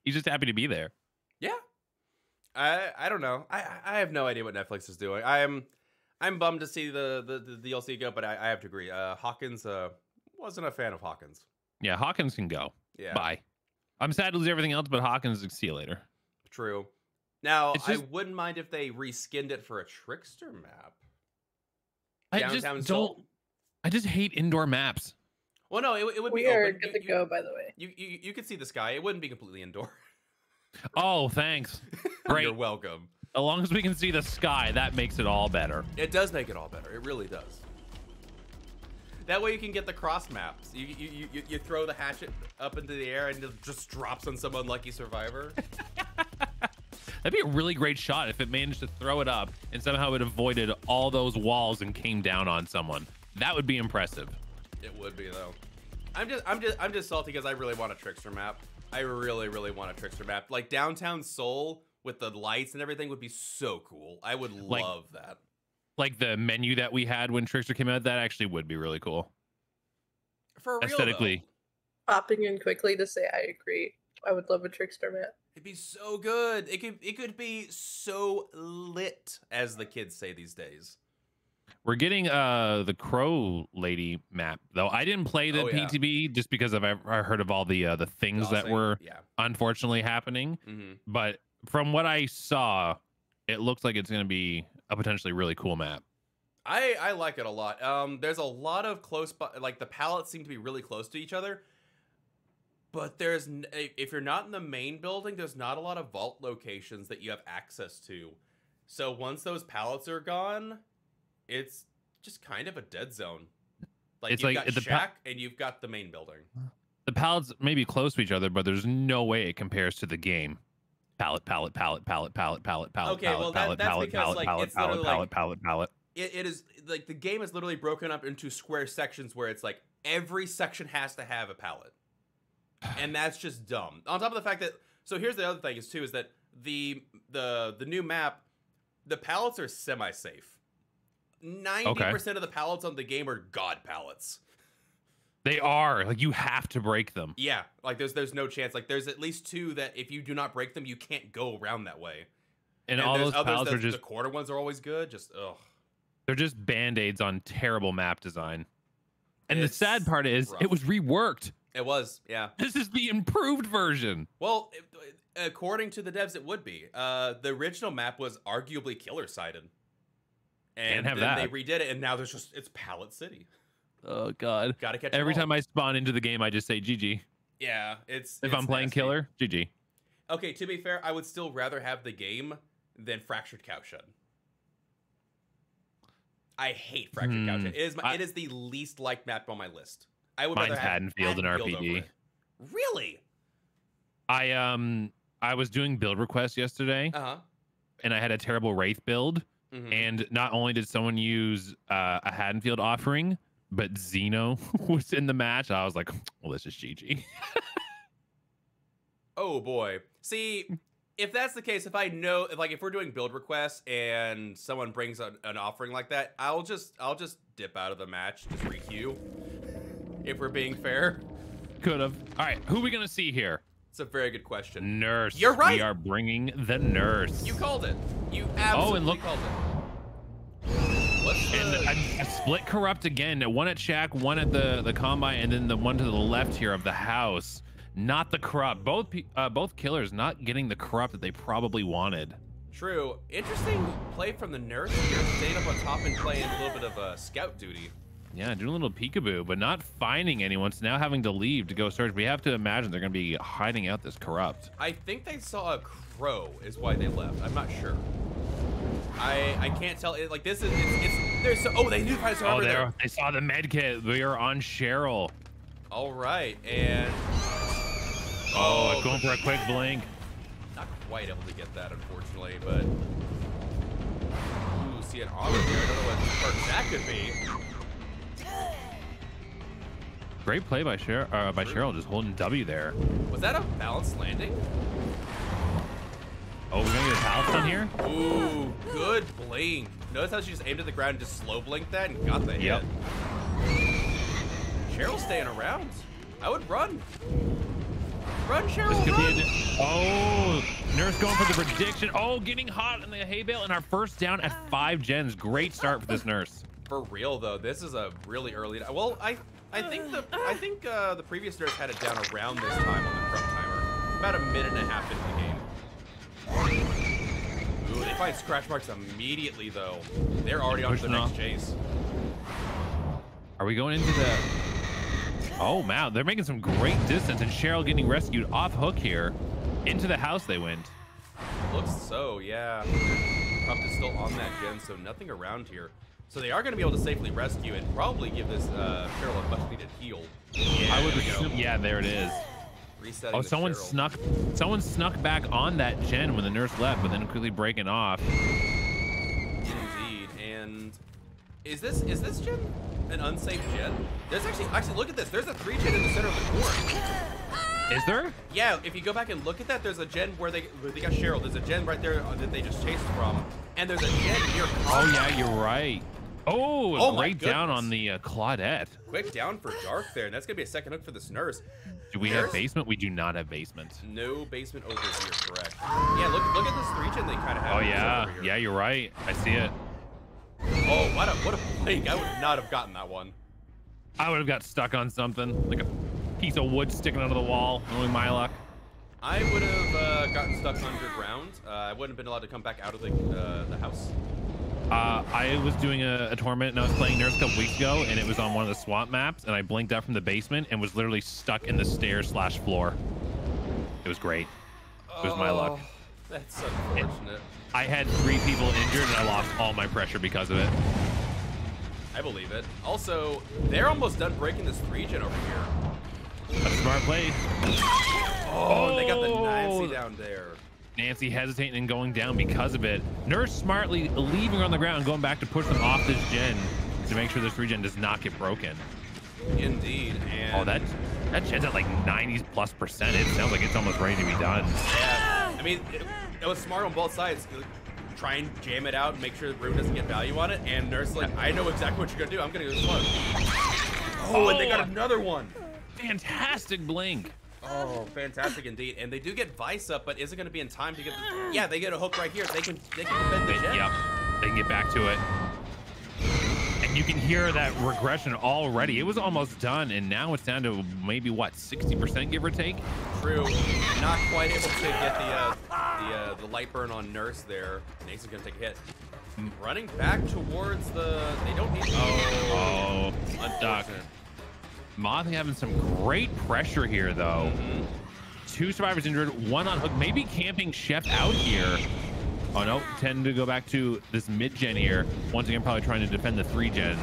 He's just happy to be there. Yeah. I don't know. I have no idea what Netflix is doing. I'm bummed to see the DLC go, but I have to agree. Hawkins wasn't a fan of Hawkins. Yeah, Hawkins can go. Yeah. Bye. I'm sad to lose everything else, but Hawkins, see you later. True. Now, I wouldn't mind if they reskinned it for a Trickster map. I just hate indoor maps. Well, no, it would be We are open. good to go, by the way. You could see the sky. It wouldn't be completely indoor. Oh, thanks. Great. You're welcome. As long as we can see the sky, that makes it all better. It does make it all better. It really does. That way you can get the cross maps. You throw the hatchet up into the air and it just drops on some unlucky survivor. That'd be a really great shot if it managed to throw it up and somehow it avoided all those walls and came down on someone. That would be impressive. It would be though. I'm just salty because I really want a Trickster map. I really want a Trickster map. Like downtown Seoul with the lights and everything would be so cool. I would love that. Like the menu that we had when Trickster came out, that actually would be really cool. For real, aesthetically. Though. Popping in quickly to say I agree. I would love a Trickster map. It'd be so good. It could be so lit, as the kids say these days. We're getting the Crow Lady map though. I didn't play the PTB just because I heard of all the things that were unfortunately happening. But from what I saw, it looks like it's going to be a potentially really cool map. I like it a lot. There's a lot of like the pallets seem to be really close to each other. But if you're not in the main building, there's not a lot of vault locations that you have access to. So once those pallets are gone, it's just kind of a dead zone. Like It's you've like got the shack and you've got the main building. The pallets may be close to each other, but there's no way it compares to the game. Pallet, pallet, pallet, pallet, pallet, pallet, pallet, Okay, pallet, well, pallet, that's pallet, because, pallet, like, pallet, it's literally, pallet, like- pallet, pallet. It is like the game is literally broken up into square sections where it's like every section has to have a pallet. And that's just dumb. On top of the fact that, so here's the other thing is that the new map, the pallets are semi-safe. 90% of the pallets on the game are god pallets. They are, like, you have to break them. Yeah, like there's no chance. Like there's at least 2 that if you do not break them, you can't go around that way. And all there's those pallets are the just, corner ones are always good. Just ugh. they're just band-aids on terrible map design. And It's the sad part is rough. it was reworked. It was, yeah. This is the improved version. Well, according to the devs, it would be. The original map was arguably killer-sided. And Can't have then that. they redid it, and now it's Pallet City. Oh god. Gotta catch Every them all. time I spawn into the game, I just say GG. Yeah, it's If I'm playing nasty. killer, GG. Okay, to be fair, I would still rather have the game than Fractured Cowshed. I hate Fractured Cowshed. It is the least liked map on my list. I would Mine's rather have Haddonfield and Haddonfield RPG. over it. Really? I was doing build requests yesterday, Uh-huh. and I had a terrible Wraith build. Mhm. And not only did someone use a Haddonfield offering, but Xeno was in the match. I was like, well, this is GG. Oh boy. See, if that's the case, if I know, if we're doing build requests and someone brings an offering like that, I'll just dip out of the match, just requeue. If we're being fair, Could have. All right, who are we gonna see here? it's a very good question. Nurse. You're right. We are bringing the nurse. You called it. You absolutely and look- called it. What's And the... a split corrupt again. One at Shack, one at the combine, and then the one to the left here of the house. Not the corrupt. Both killers not getting the corrupt that they probably wanted. True. Interesting play from the nurse here, staying up on top and playing a little bit of scout duty. Yeah, doing a little peekaboo, but not finding anyone. So now having to leave to go search. We have to imagine they're going to be hiding out this corrupt. I think they saw a crow is why they left. I'm not sure. I can't tell. Like this is there's so, oh, they knew find Oh, over there. they saw the med kit. We are on Cheryl. All right, and Oh, going for a quick blink. not quite able to get that, unfortunately, but ooh, see an auto here. I don't know what perk that could be. Great play by Cheryl, just holding W there. Was that a balanced landing? Oh, we're gonna get a palace done here. Ooh, good blink. Notice how she just aimed at the ground and just slow blinked that and got the hit. Yep. Cheryl's staying around. I would run. Run, Cheryl, This could run. be oh, Nurse going for the prediction. Oh, getting hot in the hay bale, and our first down at 5 gens. Great start for this Nurse. For real though, this is a really early. Well, I think the previous Nurse had it down around this time on the corrupt timer, about a minute and a half into the game. Ooh, they find scratch marks immediately though. They're already on to the Pushing next off. chase. Are we going into the? Oh man, they're making some great distance, and Cheryl getting rescued off hook here. Into the house they went. Looks so, yeah. Corrupt is still on that gen, so nothing around here. So they are going to be able to safely rescue and probably give this Cheryl a much-needed heal. Yeah, I would there we go. assume. Yeah, there it is. Resetting Oh, the someone Cheryl. snuck back on that gen when the Nurse left, but then quickly breaking off. Indeed, and is this gen an unsafe gen? There's actually look at this. There's a 3 gen in the center of the court. Is there? Yeah, if you go back and look at that, there's a gen where they got Cheryl. There's a gen right there that they just chased from, and there's a gen near. Oh yeah, you're right. Oh, Oh, my great down goodness. on the Claudette. Quick down for Dark there, and that's gonna be a second hook for this Nurse. Do we have basement? We do not have basement. No basement over here, correct? Yeah, look at this 3 gen they kind of have. Oh yeah, over here. yeah, you're right. I see it. Oh, what a blink! I would not have gotten that one. I would have got stuck on something, like a piece of wood sticking out of the wall, knowing my luck. I would have gotten stuck underground. I wouldn't have been allowed to come back out of the house. I was doing a tournament and I was playing Nurse a couple weeks ago, and it was on one of the swamp maps, and I blinked out from the basement and was literally stuck in the stairs/floor. It was great. It was my luck. That's unfortunate. I had 3 people injured and I lost all my pressure because of it. I believe it. Also, they're almost done breaking this region over here. A smart play. Oh, and they got the Nancy down there. Nancy hesitating and going down because of it. Nurse smartly leaving her on the ground, going back to push them off this gen to make sure this regen does not get broken. Indeed. And oh, that gen's at like 90+%. It sounds like it's almost ready to be done. Yeah. I mean, it was smart on both sides. Try and jam it out and make sure the Rune doesn't get value on it. And Nurse like, I know exactly what you're gonna do. I'm gonna go this one. Oh, and they got another one. Fantastic blink. Oh, fantastic indeed. And they do get Vice up, but is it going to be in time to get the... Yeah, they get a hook right here. They can defend the gen. Yep, they can get back to it. And you can hear that regression already. It was almost done, and now it's down to maybe, what, 60% give or take? True. Not quite able to get the light burn on Nurse there. Nace is going to take a hit. Running back towards the... They don't need... Oh, a duck. Moth having some great pressure here, though. 2 survivors injured, 1 on hook, maybe camping Chef out here. Oh no, tend to go back to this mid-gen here. Once again, probably trying to defend the 3-gen.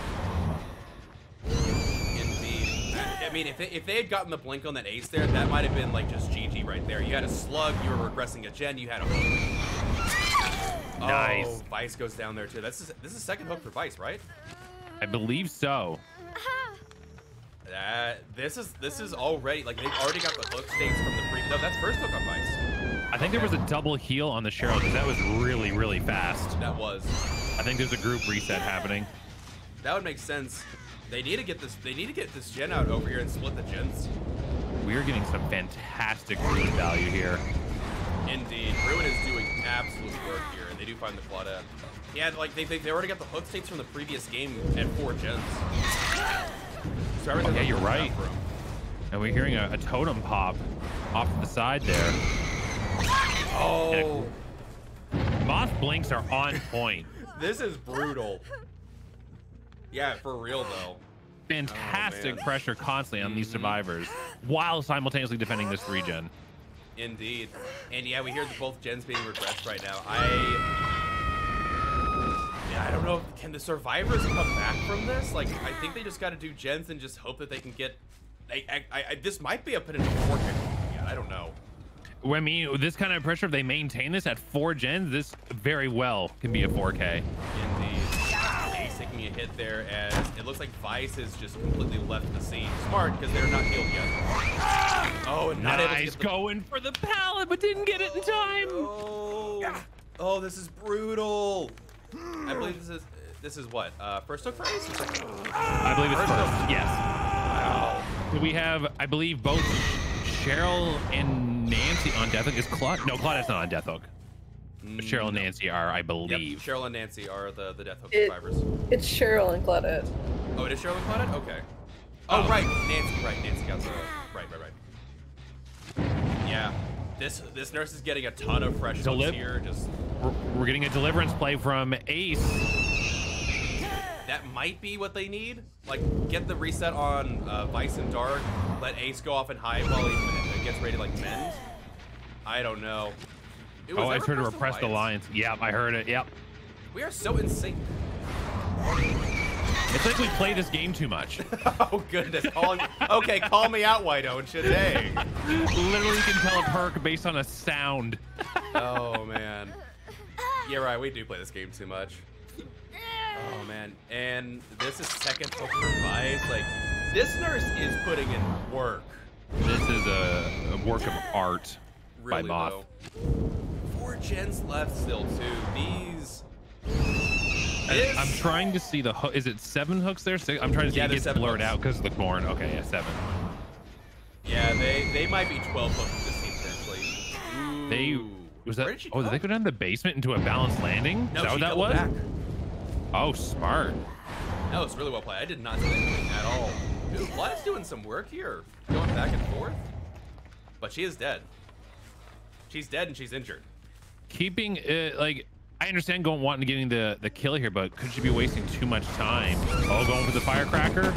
Indeed. I mean, if they had gotten the blink on that ace there, that might have been like just GG right there. You had a slug, you were regressing a gen, you had a hook. Nice. Oh, Vice goes down there too. This is second hook for Vice, right? I believe so. This is already like they've already got the hook states from the pre. No, that's first hook on Vice. I think there was a double heal on the Cheryl because that was really, really fast. That was. I think there's a group reset happening. That would make sense. They need to get this. They need to get this gen out over here and split the gens. We are getting some fantastic Ruin value here. Indeed, Ruin is doing absolute work here, and they do find the Claudette. Yeah, like they already got the hook states from the previous game at 4 gens. So yeah, you're right. And we're hearing a totem pop off to the side there. Oh. Moth blinks are on point. This is brutal. Yeah, for real though. Fantastic pressure constantly on these survivors while simultaneously defending this 3-gen. Indeed. And yeah, we hear both gens being regressed right now. I don't know. Can the survivors come back from this? Like, I think they just got to do gens and just hope that they can get. This might be a potential 4K. Yeah, I don't know. Well, I mean, this kind of pressure, if they maintain this at 4 gens, this very well can be a 4K. Indeed. Ace taking a hit there as it looks like Vice has just completely left the scene. Smart, because they're not healed yet. Oh, and not able to get going for the pallet, but didn't get it in time. Oh, this is brutal. I believe this is what first hook for Ace? I believe it's first. Yes. Wow. We have, I believe, both Cheryl and Nancy on Death Hook. Is Claude? No, Claudette's not on Death Hook. But Cheryl and Nancy are, I believe. Yep, Cheryl and Nancy are the Death Hook survivors. It's Cheryl and Claudette. Oh, it is Cheryl and Claudette? Okay. Oh, right, Nancy. Right, Nancy got the right. Yeah. This Nurse is getting a ton of fresh hooks here. We're getting a deliverance play from Ace. That might be what they need. Like, get the reset on Vice and Dark. Let Ace go off and hide while he gets ready to like mend. I don't know. I heard a repressed alliance. Yep, I heard it. Yep. We are so in sync. It's like we play this game too much. Oh goodness. Okay, call me out, White Owen. Dang. Literally can tell a perk based on a sound. Oh man. Yeah, right. We do play this game too much. Oh man. And this is second hook for Vice. Like, this Nurse is putting in work. This is a work of art really by Moth. Though. 4 gens left still too. These. I'm trying to see the hook. Is it 7 hooks there? 6? I'm trying to see it gets blurred out because of the corn. Okay, yeah, 7. Yeah, they might be 12 hooks this team potentially. Where did she go? Did they go down the basement into a balanced landing? No, is that what that was? Back. Oh, smart. That was really well played. I did not see that at all. Dude, Blood's doing some work here, going back and forth. But she is dead. She's dead and she's injured. Keeping like, I understand wanting to getting the kill here, but could you be wasting too much time? Oh, going for the firecracker.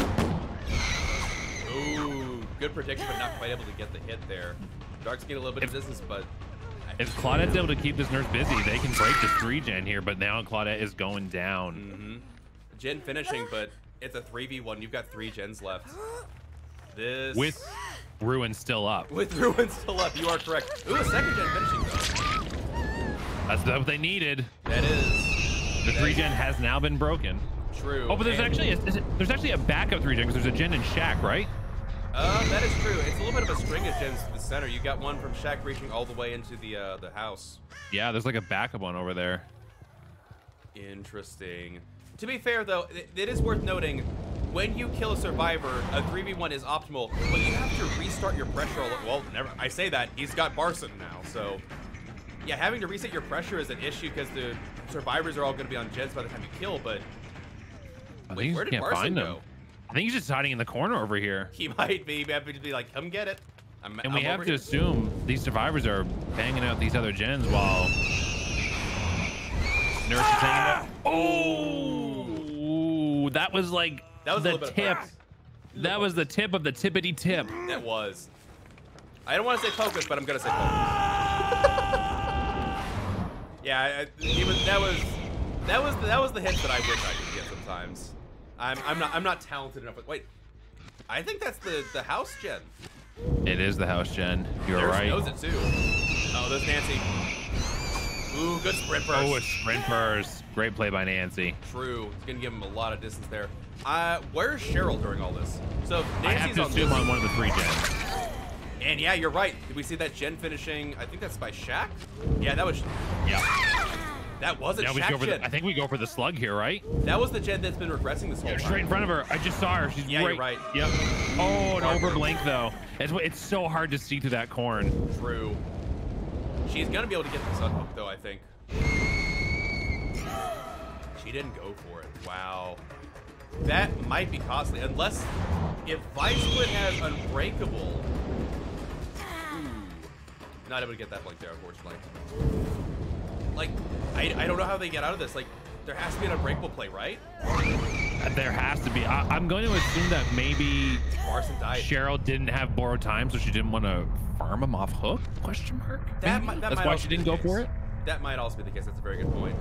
Ooh, good prediction, but not quite able to get the hit there. Dark's getting a little bit of distance, but if Claudette's able to keep this nurse busy, they can break this 3-gen here. But now Claudette is going down. Gen finishing, but it's a 3v1. You've got 3 gens left. This with Ruin still up. With Ruin still up, you are correct. Ooh, a 2nd gen finishing though. That's what they needed. That is. The 3-gen has now been broken. True. Oh, but there's actually a backup 3-gen because there's a gen in Shack, right? That is true. It's a little bit of a string of gens to the center. You got one from Shack reaching all the way into the house. Yeah, there's like a backup one over there. Interesting. To be fair, though, it is worth noting, when you kill a survivor, a 3v1 is optimal, but you have to restart your pressure. Well, never. I say that. He's got Barson now, so... Yeah, having to reset your pressure is an issue because the survivors are all going to be on gens by the time you kill, but... Wait, where did Barson go? I think he's just hiding in the corner over here. He might be. We have to be like, come get it. And we have to assume these survivors are banging out these other gens while Nurse is hanging out. Oh, that was like the tip. That was the tip of the tippity tip. That was. I don't want to say focus, but I'm gonna say focus. Yeah, that was the hit that I wish I could get sometimes. I'm not talented enough. But wait, I think that's the house gen. It is the house gen. You're right. Knows it too. Oh, there's Nancy. Ooh, good sprint burst. Oh, a sprint burst. Great play by Nancy. True. It's gonna give him a lot of distance there. Where's Cheryl during all this? So Nancy's I have to assume on one of the 3 gens. And yeah, you're right. Did we see that gen finishing? I think that's by Shack. Yeah, that was. Yeah. That was a Shack gen. I think we go for the slug here, right? That was the gen that's been regressing this whole time. Straight in front of her. I just saw her. She's yeah, you're right. Yep. Oh, an overblink though. It's so hard to see through that corn. True. She's gonna be able to get this unhook though, I think. She didn't go for it. Wow. That might be costly, unless if Vice Split has Unbreakable. Ooh. Not able to get that blink there, unfortunately. Like, I don't know how they get out of this. Like, there has to be an Unbreakable play, right? There has to be. I'm going to assume that maybe Barson died. Cheryl didn't have borrowed time, so she didn't want to farm him off hook? Question mark. That's why she didn't go for it. That might also be the case. That's a very good point.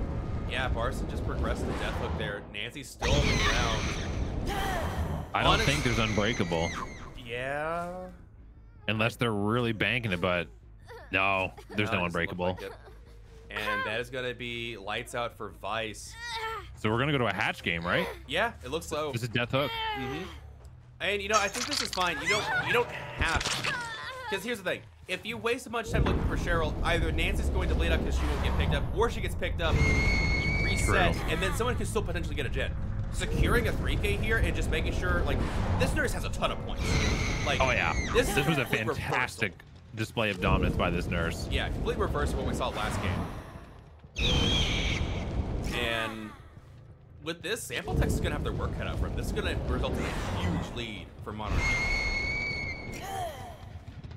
Yeah, Barson just progressed the death hook there. Nancy's still on the ground. I don't think there's Unbreakable. Yeah. Unless they're really banking it, but no, there's no Unbreakable. Like and that is going to be lights out for Vice. So we're going to go to a hatch game, right? Yeah, it looks so. This is death hook. And you know, I think this is fine. You don't have to. Because here's the thing. If you waste a bunch of time looking for Cheryl, either Nancy's going to bleed up because she won't get picked up, or she gets picked up, you reset, and then someone can still potentially get a gen. Securing a 3K here and just making sure, like, this nurse has a ton of points. Like, oh yeah, this was a fantastic display of dominance by this nurse. Yeah, complete reverse of what we saw last game. And with this, Sample Text is going to have their work cut out for them. This is going to result in a huge lead for Monarchy.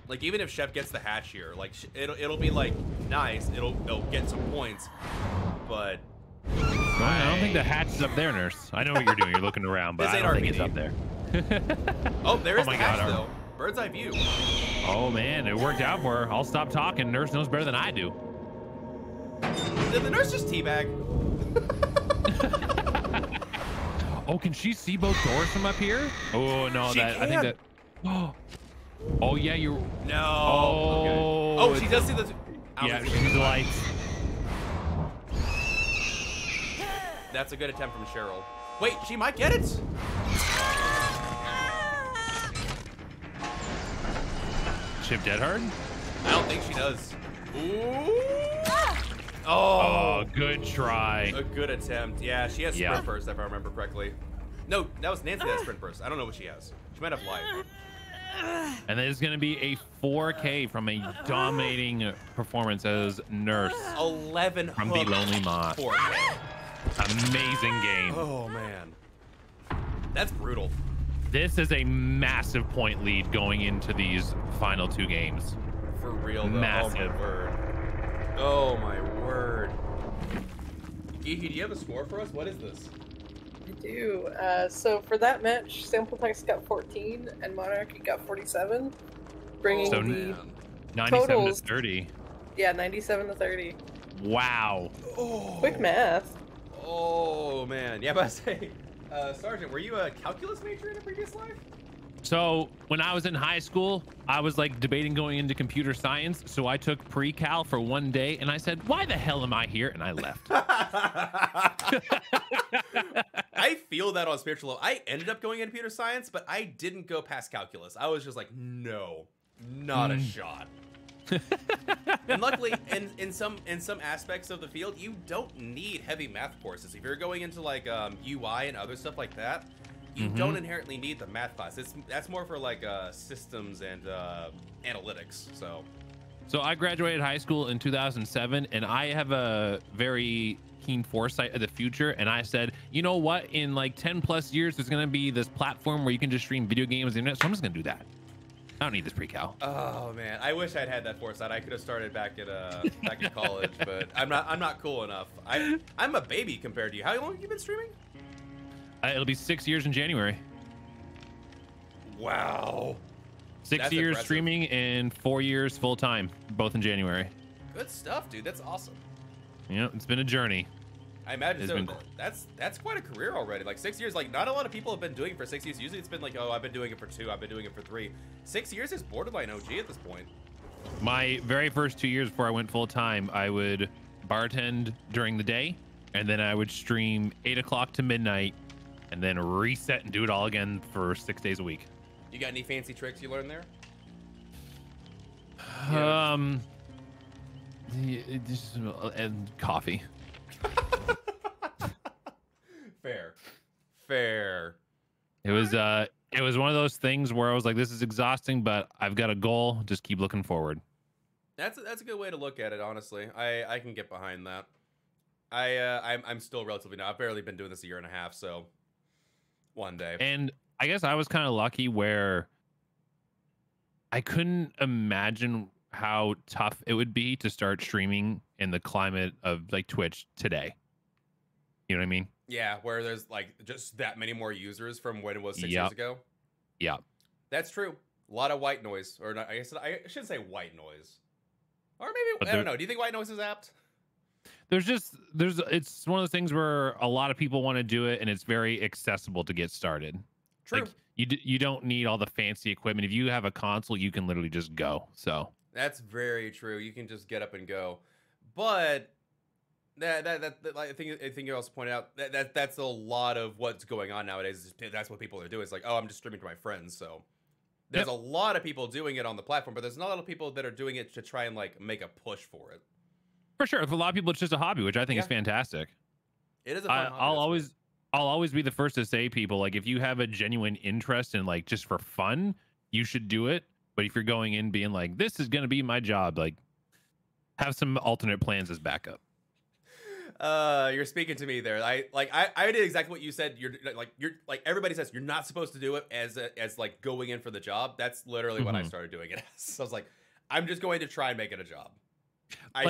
Like, even if Chef gets the hatch here, like, it'll be like nice. It'll get some points, but I don't think the hatch is up there, Nurse. I know what you're doing. You're looking around, but I don't think it's up there. Oh, there is the hatch though. Bird's eye view. Oh man, it worked out for her. I'll stop talking. Nurse knows better than I do. Did the nurse just teabag? Oh, can she see both doors from up here? Oh no, I think that. Oh yeah, you. No. Oh. Okay. Oh, she does see the. Yeah, she sees the lights. That's a good attempt from Cheryl. Wait, she might get it. Chip dead hard? I don't think she does. Ooh. Oh, good try. A good attempt. Yeah, she has sprint burst if I remember correctly. No, that was Nancy that has sprint burst. I don't know what she has. She might have life. And there's going to be a 4K from a dominating performance as Nurse. 11 from the Lonely Moth. 4K. Amazing game. Oh man, that's brutal. This is a massive point lead going into these final 2 games. For real though. Massive. Oh my word. Geeky, do you have a score for us? What is this? I do. So for that match, Sample Text got 14 and Monarchy got 47, bringing So the 97 totals. to 30. Yeah, 97 to 30. Wow. Oh. Quick math. Oh man, yeah, but I say, Sergeant, were you a calculus major in a previous life? So when I was in high school, I was like debating going into computer science. So I took pre-cal for one day and I said, why the hell am I here? And I left. I feel that on spiritual level. I ended up going into computer science, but I didn't go past calculus. I was just like, no, not a shot. And luckily, in some aspects of the field, you don't need heavy math courses. If you're going into like UI and other stuff like that, you don't inherently need the math class. That's more for like systems and analytics. So I graduated high school in 2007, and I have a very keen foresight of the future. And I said, you know what? In like 10 plus years, there's going to be this platform where you can just stream video games on the internet. So I'm just going to do that. I don't need this pre-cal. Oh man, I wish I'd had that foresight. I could have started back in college, but I'm not cool enough. I'm a baby compared to you. How long have you been streaming? It'll be 6 years in January. Wow. 6 That's years impressive. streaming and 4 years full time, both in January. Good stuff, dude. That's awesome. Yeah, it's been a journey. I imagine It's so. been- That's quite a career already. Like 6 years. Like not a lot of people have been doing it for 6 years. Usually it's been like, oh, I've been doing it for 2. I've been doing it for 3. 6 years is borderline OG at this point. My very first 2 years before I went full time, I would bartend during the day, and then I would stream 8 o'clock to midnight, and then reset and do it all again for 6 days a week. You got any fancy tricks you learned there? And coffee. Fair. It was one of those things where I was like, this is exhausting, but I've got a goal. Just keep looking forward. That's a good way to look at it. Honestly, I can get behind that. I'm still relatively new. I've barely been doing this a year and a half, so one day. And I guess I was kind of lucky where I couldn't imagine how tough it would be to start streaming in the climate of like Twitch today. You know what I mean? Yeah, where there's like just that many more users from when it was 6 Yep. years ago. Yeah. That's true. A lot of white noise, or not, I guess I shouldn't say white noise, or maybe But I don't know. Do you think white noise is apt? It's one of those things where a lot of people want to do it, and it's very accessible to get started. True. Like, you don't need all the fancy equipment. If you have a console, you can literally just go. So That's very true. You can just get up and go, but that I think you also pointed out that's a lot of what's going on nowadays. That's what people are doing. It's like, oh, I'm just streaming to my friends. So there's a lot of people doing it on the platform, but there's not a lot of people that are doing it to try and like make a push for it. for sure, for a lot of people, it's just a hobby, which I think is fantastic. It is a fun hobby. I'll always be the first to say, people, like, if you have a genuine interest in like just for fun, you should do it. But if you're going in being like, this is going to be my job, like, have some alternate plans as backup. You're speaking to me there. I did exactly what you said. You're like everybody says you're not supposed to do it as like going in for the job. That's literally what I started doing it as. So I was like, I'm just going to try and make it a job. I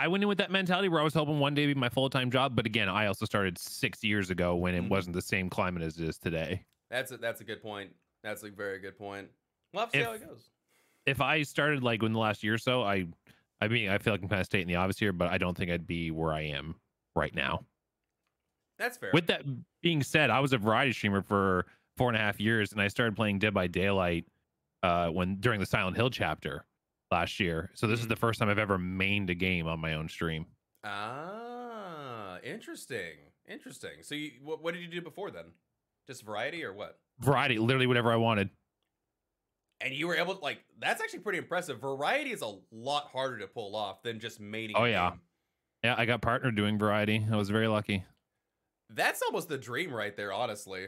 went in with that mentality where I was hoping one day to be my full-time job, but again, I also started 6 years ago when it wasn't the same climate as it is today. That's a good point. That's a very good point. We'll have to see how it goes. If I started like in the last year or so, I mean, I feel like I'm kind of stating the obvious here, but I don't think I'd be where I am right now. That's fair. With that being said, I was a variety streamer for 4.5 years, and I started playing Dead by Daylight during the Silent Hill chapter last year. So this is the first time I've ever mained a game on my own stream. Ah, interesting. So what did you do before then? Just variety or what? Variety, literally whatever I wanted. And you were able to, like, that's actually pretty impressive. Variety is a lot harder to pull off than just maining. Oh, yeah. Yeah, I got partnered doing variety. I was very lucky. That's almost the dream right there, honestly.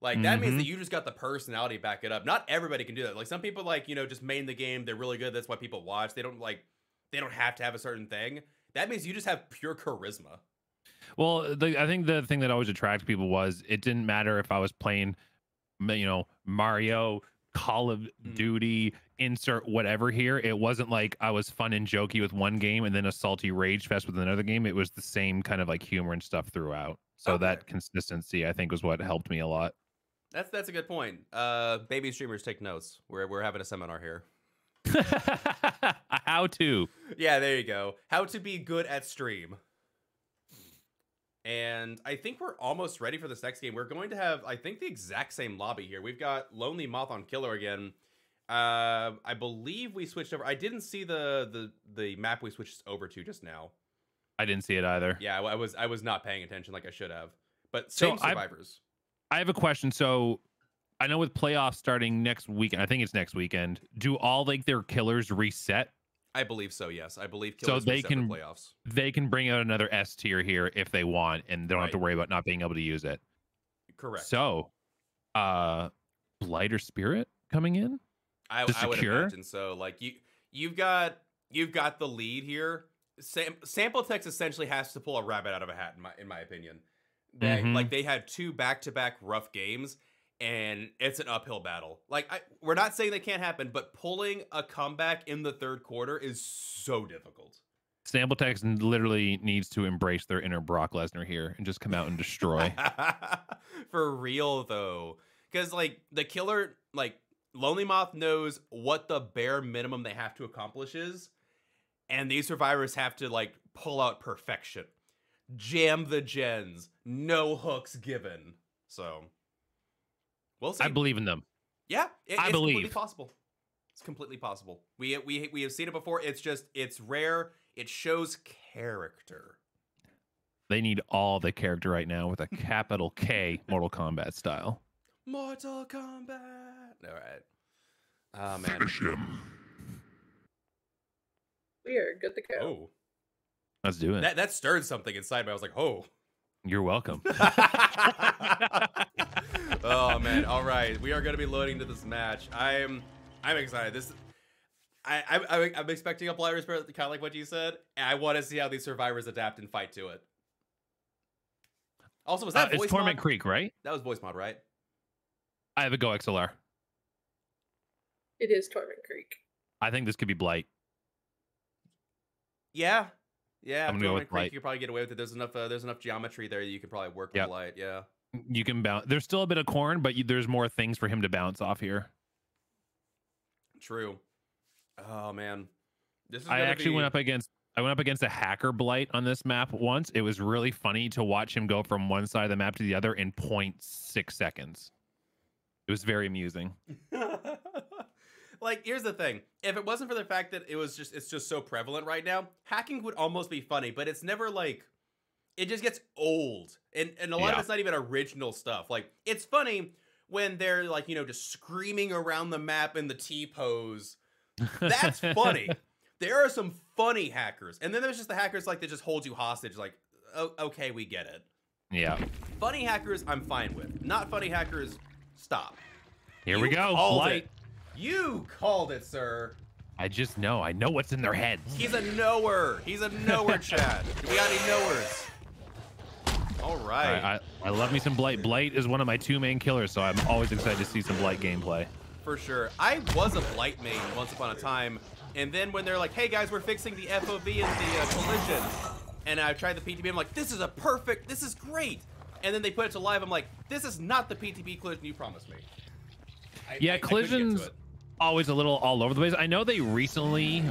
Like, that means that you just got the personality to back it up. Not everybody can do that. Like, some people, like, just main the game. They're really good. That's why people watch. They don't have to have a certain thing. That means you just have pure charisma. Well, I think the thing that always attracted people was it didn't matter if I was playing, Mario, Call of Duty, insert whatever here. It wasn't like I was fun and jokey with one game and then a salty rage fest with another game. It was the same kind of like humor and stuff throughout. So that consistency, I think, was what helped me a lot. That's a good point. Baby streamers, take notes. We're having a seminar here. How to? Yeah, there you go. How to be good at stream. And I think we're almost ready for this next game. We're going to have, I think, the exact same lobby here. We've got Lonely Moth on Killer again. I believe we switched over. I didn't see the map we switched over to just now. I didn't see it either. Yeah, I was not paying attention like I should have. But same survivors. I have a question. So I know with playoffs starting next weekend, I think it's next weekend, do all like their killers reset? I believe so, yes. I believe killers so they reset can for playoffs. They can bring out another S tier here if they want, and they don't have to worry about not being able to use it. Correct. So Blight or Spirit coming in? I would imagine so. Like you've got the lead here. Sample Text essentially has to pull a rabbit out of a hat in my opinion. Like they had 2 back-to-back rough games, and it's an uphill battle. Like we're not saying that can't happen, but pulling a comeback in the third quarter is so difficult. Sample Text literally needs to embrace their inner Brock Lesnar here and just come out and destroy. For real though, because like the killer, like Lonely Moth knows what the bare minimum they have to accomplish is, and these survivors have to like pull out perfection. Jam the gens, no hooks given. So we'll see. I believe in them. Yeah, I believe. Completely possible. It's completely possible. We have seen it before. It's rare. It shows character. They need all the character right now with a capital K Mortal Kombat style. Mortal Kombat. All right. Oh man. Finish him. We are good to go. Oh. Let's do it. That stirred something inside me. I was like, oh. You're welcome. Oh man. All right. We are going to be loading to this match. I'm excited. I'm expecting a Blighter Spirit, kind of like what you said. And I want to see how these survivors adapt and fight to it. Also, was that voice it's Torment mod? Creek, right? That was voice mod, right? I have a Go XLR. It is Torment Creek. I think this could be Blight. Yeah. I'm gonna go with Blight. You could probably get away with it. There's enough geometry there you could probably work with Blight. Yeah. You can bounce. There's still a bit of corn, but there's more things for him to bounce off here. True. Oh man, this is. I actually went up against a hacker Blight on this map once. It was really funny to watch him go from one side of the map to the other in 0.6 seconds. It was very amusing. Like, here's the thing. If it wasn't for the fact that it's just so prevalent right now, hacking would almost be funny, but it's never like, it just gets old. And a lot of it's not even original stuff. Like, it's funny when they're like, just screaming around the map in the T-pose. That's funny. There are some funny hackers. And then there's just the hackers like that just hold you hostage. Like, oh, okay, we get it. Yeah. Funny hackers, I'm fine with. Not funny hackers, stop. Here we go. Blight. You called it, sir. I just know. I know what's in their heads. He's a knower. He's a knower, Chad. Do we got any knowers? All right. I love me some Blight. Blight is one of my 2 main killers, so I'm always excited to see some Blight gameplay. For sure. I was a Blight main once upon a time, and then when they're like, hey guys, we're fixing the FOV and the collision, and I tried the PTB, I'm like, this is great. And then they put it to live, I'm like, this is not the PTB collision you promised me. Collision's always a little all over the place. I know they recently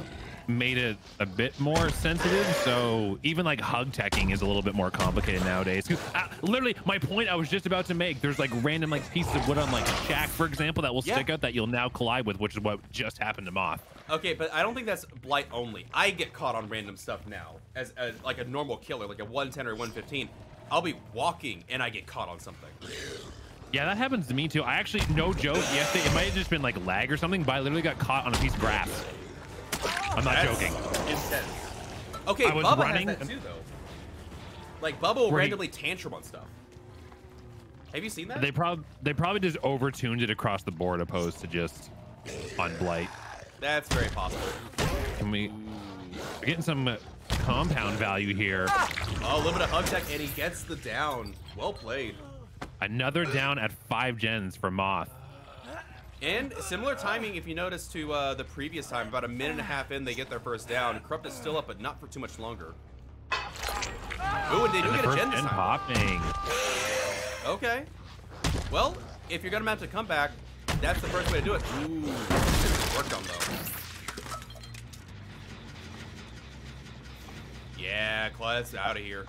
made it a bit more sensitive, so even like hug teching is a little bit more complicated nowadays. Literally, my point I was just about to make, there's like random like pieces of wood on like Shack, for example, that will stick out that you'll now collide with, which is what just happened to Moth. Okay, but I don't think that's Blight only. I get caught on random stuff now as like a normal killer, like a 110 or 115. I'll be walking and I get caught on something. Yeah, that happens to me too. I actually, no joke, yesterday, it might have just been like lag or something, but I literally got caught on a piece of grass. I'm not joking. Intense. Okay, Bubba has that too, though. Like, Bubba will randomly tantrum on stuff. Have you seen that? They probably just overtuned it across the board opposed to just on Blight. That's very possible. We're getting some compound value here. Oh, a little bit of hug tech, and he gets the down. Well played. Another down at 5 gens for Moth. And similar timing, if you notice, to the previous time, about a minute and a half in, they get their first down. Corrupt is still up, but not for too much longer. Ooh, and they do get a gen this time. Popping. Okay. Well, if you're gonna have to come back, that's the first way to do it. Ooh, this is worked on though. Yeah, Claudette's out of here.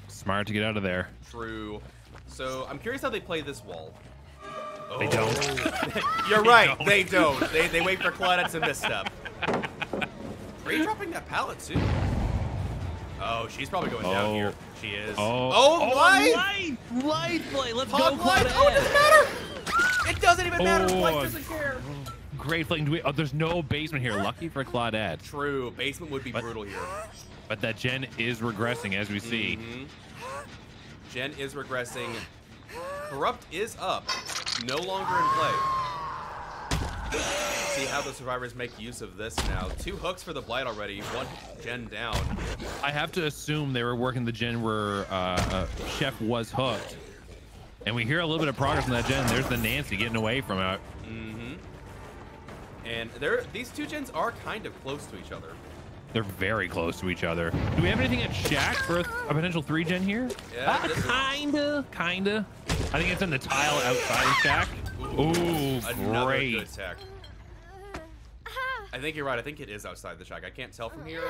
Smart to get out of there. True. So I'm curious how they play this wall. They don't. You're right. They don't. They wait for Claudette to misstep. Great dropping that pallet too. Oh, she's probably going down here. She is. Light, Blight. Let's go, Claudette. Oh, it doesn't matter. It doesn't even matter. Blight doesn't care. Great flame. Oh, there's no basement here. Lucky for Claudette. True. Basement would be brutal here. But that gen is regressing, as we see. Gen is regressing. Corrupt is up. No longer in play. See how the survivors make use of this now. 2 hooks for the Blight already. 1 gen down. I have to assume they were working the gen where Chef was hooked. And we hear a little bit of progress on that gen. There's the Nancy getting away from it. And these 2 gens are kind of close to each other. They're very close to each other. Do we have anything at Shack for a potential 3 gen here? Yeah, kinda. I think it's in the tile outside of Shack. Ooh, another great. good tech. I think you're right. I think it is outside the Shack. I can't tell from here.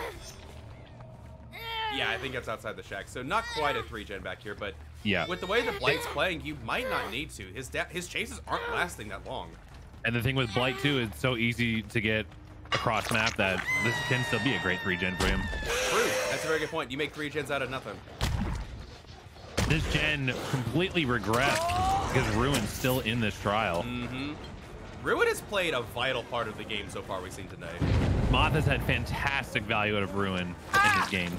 Yeah, I think it's outside the Shack. So not quite a 3 gen back here, but yeah, with the way the Blight's playing, you might not need to. His chases aren't lasting that long. And the thing with Blight too, it's so easy to get across map that this can still be a great 3 gen for him. True. That's a very good point. You make 3 gens out of nothing. This gen completely regressed because Ruin's still in this trial. Ruin has played a vital part of the game so far we've seen today. Moth has had fantastic value out of Ruin in his game.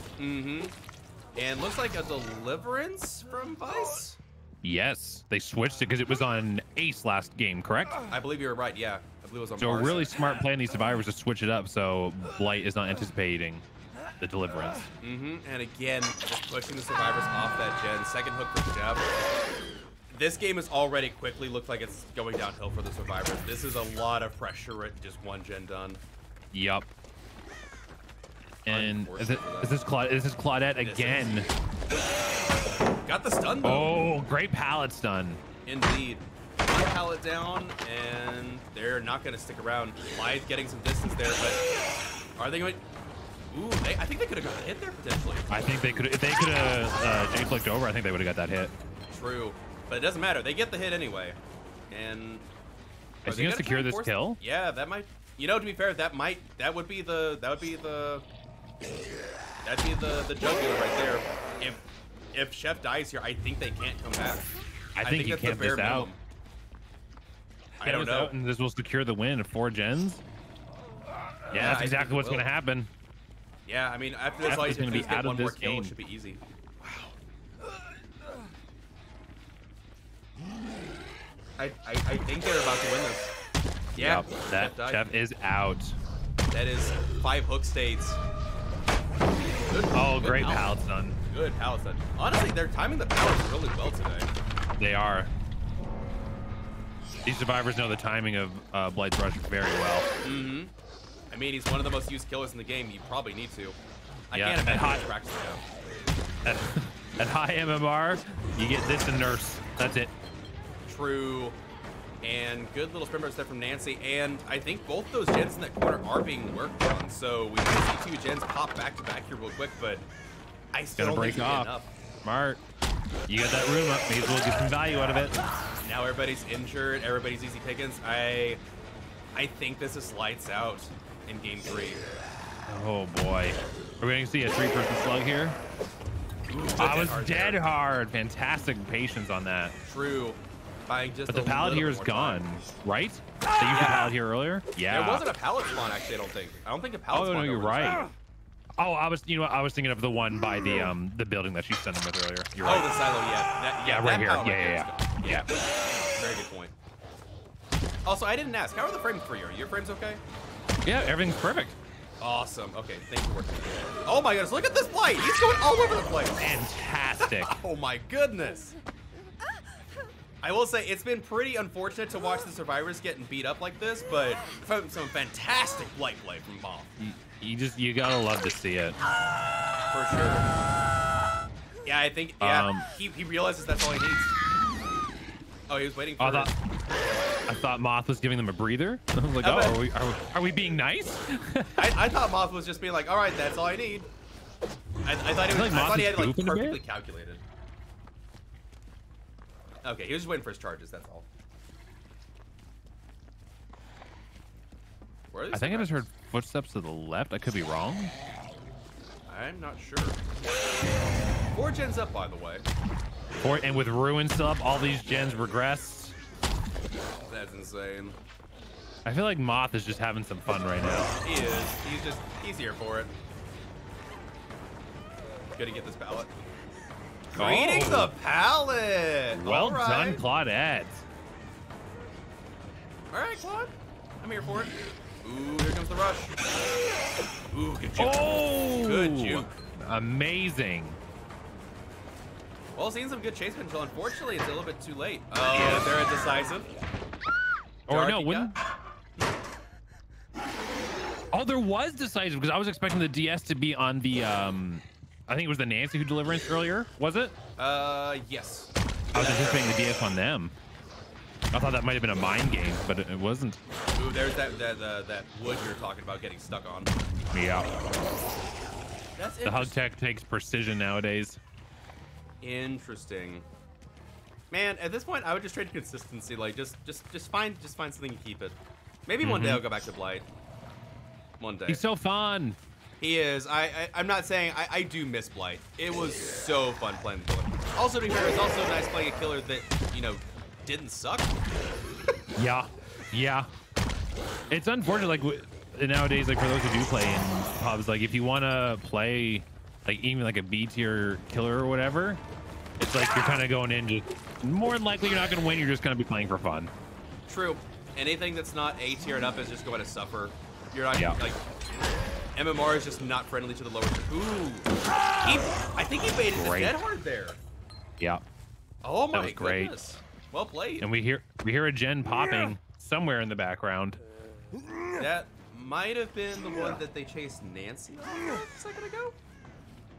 And looks like a deliverance from Vice? Yes, they switched it because it was on Ace last game, correct? I believe you're right, yeah. I believe it was on So Mars. really smart play on these survivors to switch it up so Blight is not anticipating the deliverance. And again, just pushing the survivors off that gen. Second hook for Jeff. This game has already quickly looked like it's going downhill for the survivors. This is a lot of pressure at just 1 gen done. Yup. And is this Claudette again? Got the stun though. Oh, great pallet stun. Indeed. One pallet down, and they're not going to stick around. Blythe getting some distance there, but are they going? Ooh, I think they could have got a hit there potentially. I think they could. If they could have J-flicked over, I think they would have got that hit. True, but it doesn't matter. They get the hit anyway. And is he gonna secure this kill? Yeah, that might. You know, to be fair, that would be the jugular right there. If Chef dies here, I think they can't come back. I think you can't miss out. I don't know. And this will secure the win of 4 gens. Yeah, that's exactly what's going to happen. Yeah, I mean, after this, Jeff is going to be out of this kill, game. It should be easy. Wow. I think they're about to win this. Yeah, yep, that Jeff is out. That is 5 hook states. Good great pallet stun. Good pallet stun. Honestly, they're timing the powers really well today. They are. These survivors know the timing of Blight's rush very well. I mean, he's one of the most used killers in the game. You probably need to. I can't imagine he's practicing now. At high MMR, you get this and nurse. That's it. True. And good little sprint burst there from Nancy. And I think both those gens in that corner are being worked on. So we can see 2 gens pop back to back here real quick, but I still don't think it's enough. Smart. You got that room up. May as well get some value out of it. Now everybody's injured. Everybody's easy pickings. I think this is lights out in game 3. Oh boy. We're going to see a 3-person slug here. Ooh, I was dead hard. Fantastic patience on that. True. But the pallet here is gone, right? They used the pallet here earlier? Yeah. There wasn't a pallet spawn, actually, I don't think. I don't think a pallet spawn. Oh, no, you're right. Oh, I was thinking of the one by the building that she sent him with earlier. You're right. Oh, the silo, yeah. Right here. Yeah. Very good point. Also, I didn't ask, how are the frames for you? Are your frames okay? Yeah, everything's perfect. Awesome. Okay, thanks for working. Oh my goodness, look at this Blight. He's going all over the place. Fantastic. Oh my goodness. I will say it's been pretty unfortunate to watch the survivors getting beat up like this, but some fantastic blight play from Moth. You gotta love to see it. For sure. Yeah, I think he realizes that's all he needs. Oh, he was waiting for I thought Moth was giving them a breather. I was like, are we being nice? I thought Moth was just being like, all right, that's all I need. I thought he had it like perfectly calculated. Okay, he was just waiting for his charges, that's all. Where are these I think I just heard footsteps to the left. I could be wrong. I'm not sure. 4 gens up, by the way. And with Ruin still up, all these gens regressed. That's insane. I feel like Moth is just having some fun right now. He is. He's here for it. Gonna get this pallet. Reading the pallet! Well done, Claudette. Alright, Claude. I'm here for it. Ooh, here comes the rush. Ooh, good juke. Oh! Good juke. Amazing. Well, seeing some good chase control. Unfortunately, it's a little bit too late. Oh, yeah. They're indecisive. Or no, wouldn't... Oh, there was decisive, because I was expecting the DS to be on the, I think it was the Nancy who deliverance earlier, was it? Yes. I was anticipating the DS on them. I thought that might have been a mind game, but it wasn't. Ooh, there's that wood you're talking about getting stuck on. Yeah. That's the hug tech takes precision nowadays. Interesting. Man, at this point, I would just trade consistency. Like, just find something to keep it. Maybe one day I'll go back to Blight. One day. He's so fun. He is. I'm not saying I do miss Blight. It was so fun playing the killer. Also, to be fair, it's also nice playing a killer that, you know, didn't suck. Yeah. It's unfortunate, like nowadays, like for those who do play in pubs, like if you want to play, like even like a B tier killer or whatever, it's like you're kind of going in just more than likely you're not going to win. You're just going to be playing for fun. True. Anything that's not A tiered up is just going to suffer. You're not like. MMR is just not friendly to the lower tier. Ooh. I think he baited the dead hard there. Yeah. Oh my that was great. goodness. Well played. And we hear a gen popping somewhere in the background. That might have been the one that they chased Nancy a second ago.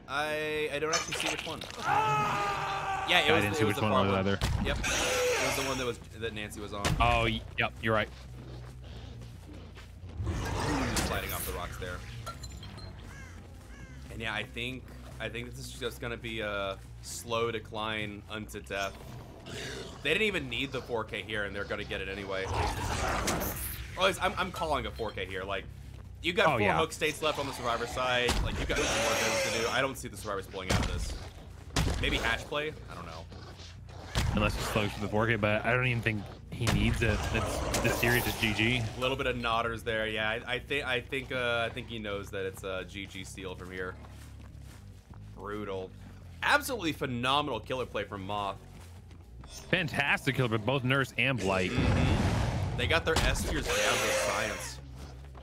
I don't actually see which one. Yeah, it was. I didn't see which one was either. Yep. It was the one that Nancy was on. Oh, yep. You're right. Sliding off the rocks there. And yeah, I think this is just gonna be a slow decline unto death. They didn't even need the 4K here, and they're gonna get it anyway. Or at least I'm calling a 4K here. Like, you got 4 hook states left on the survivor side. Like, you got some more things to do. I don't see the survivors pulling out of this. Maybe hatch play. I don't know. Unless it's close to the 4K, but I don't even think he needs it. This series is GG. A little bit of nodders there. Yeah, I think he knows that it's a GG steal from here. Brutal. Absolutely phenomenal killer play from Moth. Fantastic killer, but both Nurse and Blight. They got their S tiers down with science.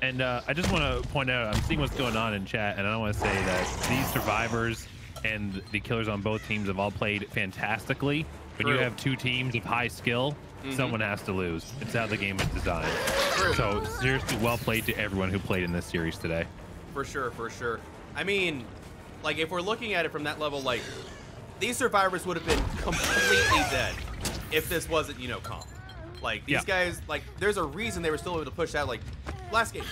And I just want to point out, I'm seeing what's going on in chat, and I want to say that these survivors and the killers on both teams have all played fantastically. When you have 2 teams of high skill, someone has to lose. It's how the game is designed. So seriously, well played to everyone who played in this series today. For sure, for sure. I mean, like, if we're looking at it from that level, like, these survivors would have been completely dead if this wasn't, you know, comp. Like, these guys, like, there's a reason they were still able to push out. Like, last game,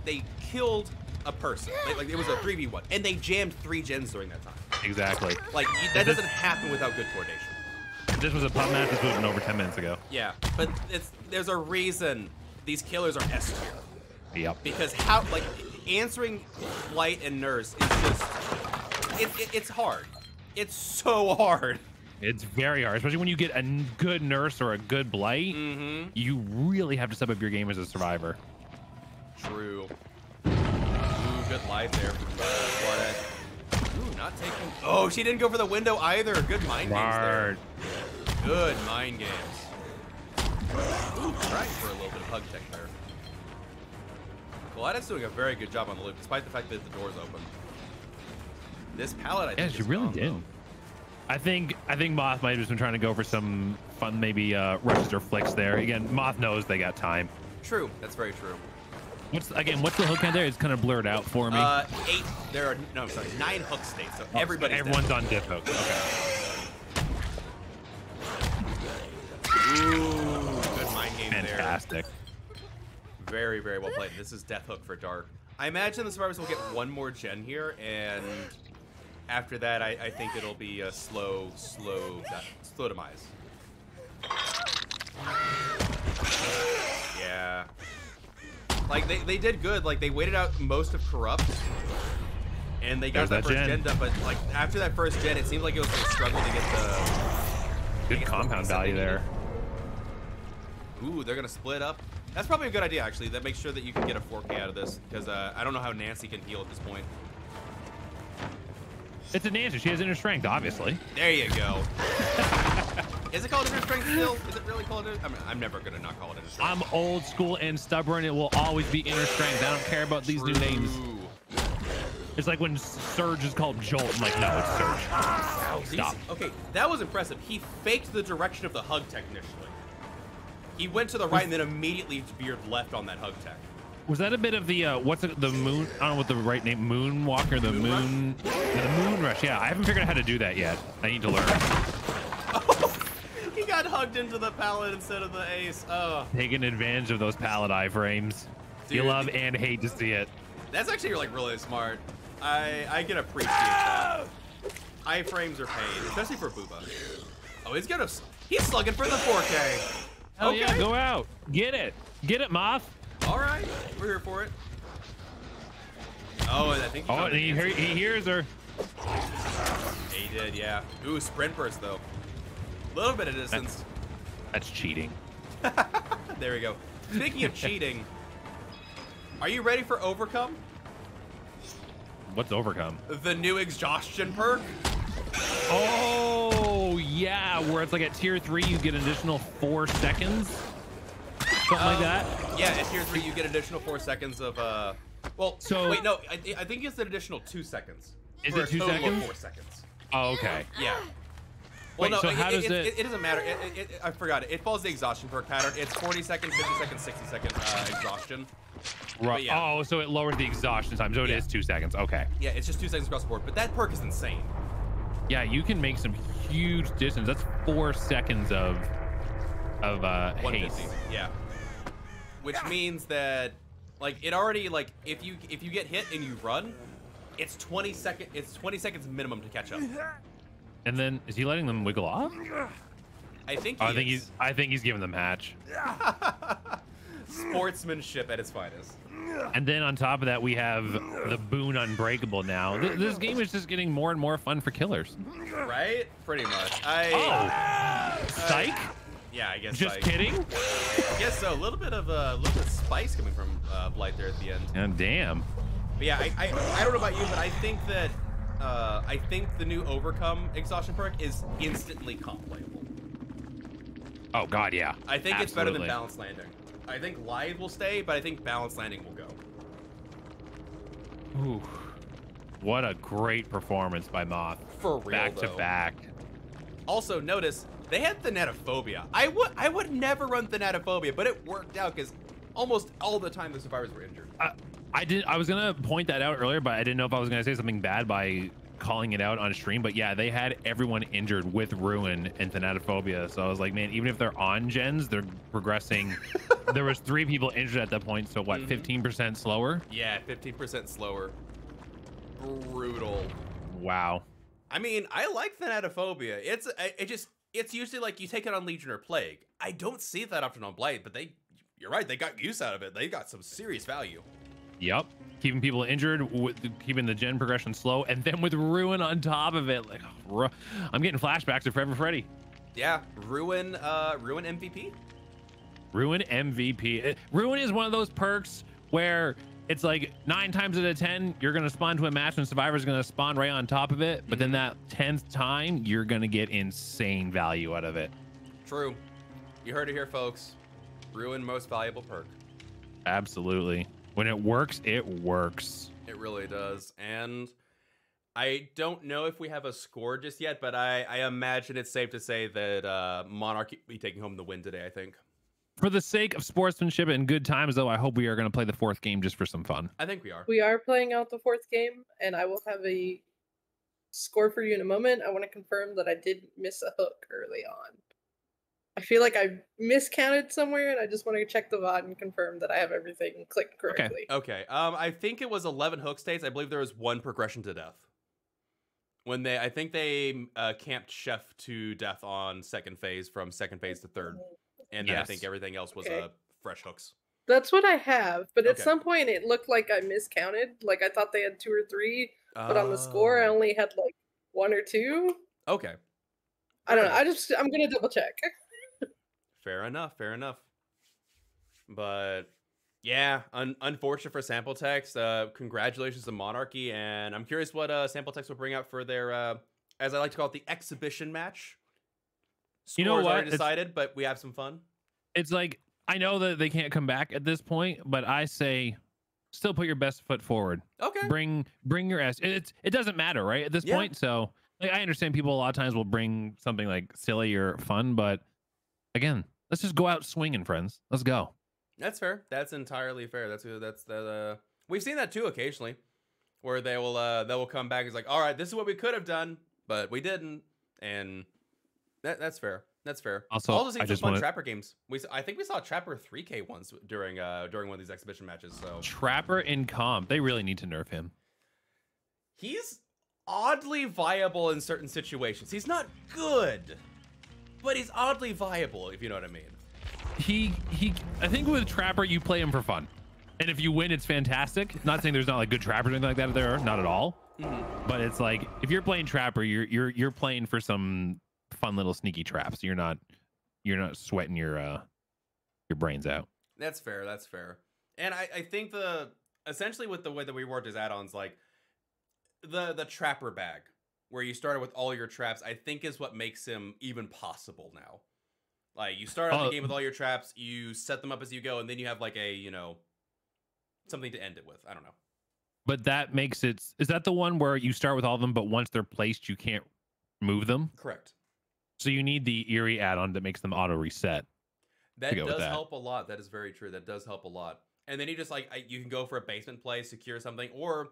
they killed a person. Like, it was a 3v1, and they jammed 3 gens during that time. Exactly. Like, that doesn't happen without good coordination. If this was a pub match, this would have been over 10 minutes ago. Yeah, but there's a reason these killers are S tier. Yep. Because answering Blight and Nurse is just, it's hard. It's so hard. It's very hard, especially when you get a good Nurse or a good Blight. You really have to step up your game as a survivor. True. Ooh, good live there from Claudette. Ooh, not taking. Oh, she didn't go for the window either. Good mind games there. Good mind games. Ooh, trying for a little bit of hug tech there. Claudette's doing a very good job on the loop, despite the fact that the door's open. This pallet, I think. Yeah, she really did. I think Moth might have just been trying to go for some fun maybe rushes or flicks there. Again, Moth knows they got time. True. That's very true. What's the hook count there? It's kind of blurred out for me. 8. There are 9 hook states. So everyone's on diff hook. Okay. Ooh, good mind game there. Fantastic. Very, very well played. This is death hook for dark. I imagine the survivors will get one more gen here, and after that, I think it'll be a slow demise. Yeah. Like, they did good. Like, they waited out most of Corrupt, and they got that first gen done, but, like, after that first gen, it seemed like it was going to struggle to get the... Good compound value there. Ooh, they're going to split up. That's probably a good idea, actually. That makes sure that you can get a 4K out of this, because I don't know how Nancy can heal at this point. It's a Nancy. She has inner strength, obviously. There you go. Is it called inner strength still? Is it really called inner? I mean, I'm never going to not call it inner strength. I'm old school and stubborn. It will always be inner strength. I don't care about these new names. It's like when Surge is called Jolt. I'm like, no, it's Surge. Stop. Okay, that was impressive. He faked the direction of the hug tech initially. He went to the right and then immediately veered left on that hug tech. Was that a bit of the what's it, the moon? I don't know what the right name. Moonwalker, the moon rush. Yeah, I haven't figured out how to do that yet. I need to learn. Oh, he got hugged into the pallet instead of the ace. Oh, taking advantage of those pallet iframes. You love and hate to see it. That's actually like really smart. I can appreciate that. Iframes are pain, especially for Booba. Oh, he's slugging for the 4K. Hell okay. Yeah, go out. Get it, Moth. All right, we're here for it. Oh, and I think he hears her. He did, yeah. Ooh, sprint burst though. A little bit of distance. That's cheating. There we go. Speaking of cheating, are you ready for Overcome? What's Overcome? The new exhaustion perk. Oh yeah, where it's like at tier 3 you get an additional 4 seconds. Something like that. Yeah, at tier 3 you get additional 4 seconds of well, so wait, no, I think it's an additional 2 seconds. Is it 2 seconds? 4 seconds. Oh, okay. Yeah. Well, wait, no, so how does it doesn't matter. I forgot it. It follows the exhaustion perk pattern. It's 40 seconds, 50 seconds, 60 second exhaustion. Right. Yeah. Oh, so it lowered the exhaustion time. So it is 2 seconds. Okay. Yeah, it's just 2 seconds across the board. But that perk is insane. Yeah, you can make some huge distance. That's 4 seconds of haste. Yeah. Which means that, like, it already, like, if you get hit and you run, it's 20 seconds minimum to catch up. And then is he letting them wiggle off? I think I think he's giving them hatch. Sportsmanship at its finest. And then on top of that, we have the Boon Unbreakable now. This game is just getting more and more fun for killers. Right? Pretty much. Psych? Yeah, I guess. Just kidding. I guess so. A little bit of spice coming from Blight there at the end. Oh, damn. But yeah, I don't know about you, but I think that the new Overcome exhaustion perk is instantly comp playable. Oh god, yeah. I think it's better than Balanced Landing. I think Live will stay, but I think Balanced Landing will go. Ooh. What a great performance by Moth. For real, back to back. Also, notice they had Thanatophobia. I would never run Thanatophobia, but it worked out because almost all the time the survivors were injured. I was gonna point that out earlier, but I didn't know if I was gonna say something bad by calling it out on stream. But yeah, they had everyone injured with Ruin and Thanatophobia. So I was like, man, even if they're on gens, they're progressing. There was 3 people injured at that point. So what, 15% slower? Yeah, 15% slower. Brutal. Wow. I mean, I like Thanatophobia. It's usually like you take it on Legion or Plague. I don't see that often on Blight, but you're right, they got use out of it. They got some serious value. Yep. Keeping people injured, keeping the gen progression slow, and then with Ruin on top of it. Like, I'm getting flashbacks to Forever Freddy. Yeah, Ruin MVP. Ruin MVP. Ruin is one of those perks where it's like 9 times out of 10, you're going to spawn to a match and Survivor's going to spawn right on top of it. But then that 10th time, you're going to get insane value out of it. True. You heard it here, folks. Ruin, most valuable perk. Absolutely. When it works, it works. It really does. And I don't know if we have a score just yet, but I imagine it's safe to say that Monarch will be taking home the win today, I think. For the sake of sportsmanship and good times, though, I hope we are going to play the 4th game just for some fun. I think we are. We are playing out the 4th game, and I will have a score for you in a moment. I want to confirm that I did miss a hook early on. I feel like I miscounted somewhere, and I just want to check the VOD and confirm that I have everything clicked correctly. Okay. I think it was 11 hook states. I believe there was 1 progression to death. I think they camped Chef to death on 2nd phase, from 2nd phase to 3rd. And then I think everything else was fresh hooks. That's what I have, but at some point it looked like I miscounted. Like I thought they had 2 or 3, but on the score I only had like 1 or 2. Okay. I don't know. I'm gonna double check. Fair enough. But yeah, unfortunate for Sample Text. Congratulations to Monarchy, and I'm curious what Sample Text will bring out for their, as I like to call it, the exhibition match. Scores already decided, but we have some fun. It's like, I know that they can't come back at this point, but I say still put your best foot forward. Okay. Bring your ass. It doesn't matter, right, at this point. So like, I understand people a lot of times will bring something like silly or fun, but again, let's just go out swinging, friends. Let's go. That's fair. That's entirely fair. We've seen that too occasionally, where they will come back. It's like, all right, this is what we could have done, but we didn't, and that's fair. That's fair. Also, I'll just fun Trapper games. I think we saw Trapper 3K once during one of these exhibition matches. So Trapper in comp, they really need to nerf him. He's oddly viable in certain situations. He's not good, but he's oddly viable, if you know what I mean. I think with Trapper you play him for fun, and if you win, it's fantastic. Not saying there's not like good Trappers or anything like that there, not at all. But it's like, if you're playing Trapper, you're playing for some fun little sneaky traps. You're not sweating your brains out. That's fair. And I think essentially with the way that we worked his add-ons, like the Trapper bag, where you started with all your traps, I think is what makes him even possible now. Like, you start out the game with all your traps, you set them up as you go, and then you have like a, something to end it with. I don't know. But that makes it, is that the one where you start with all of them, but once they're placed, you can't move them? Correct. So you need the Eerie add-on that makes them auto reset. That does help a lot. That is very true. That does help a lot. And then you just you can go for a basement play, secure something, or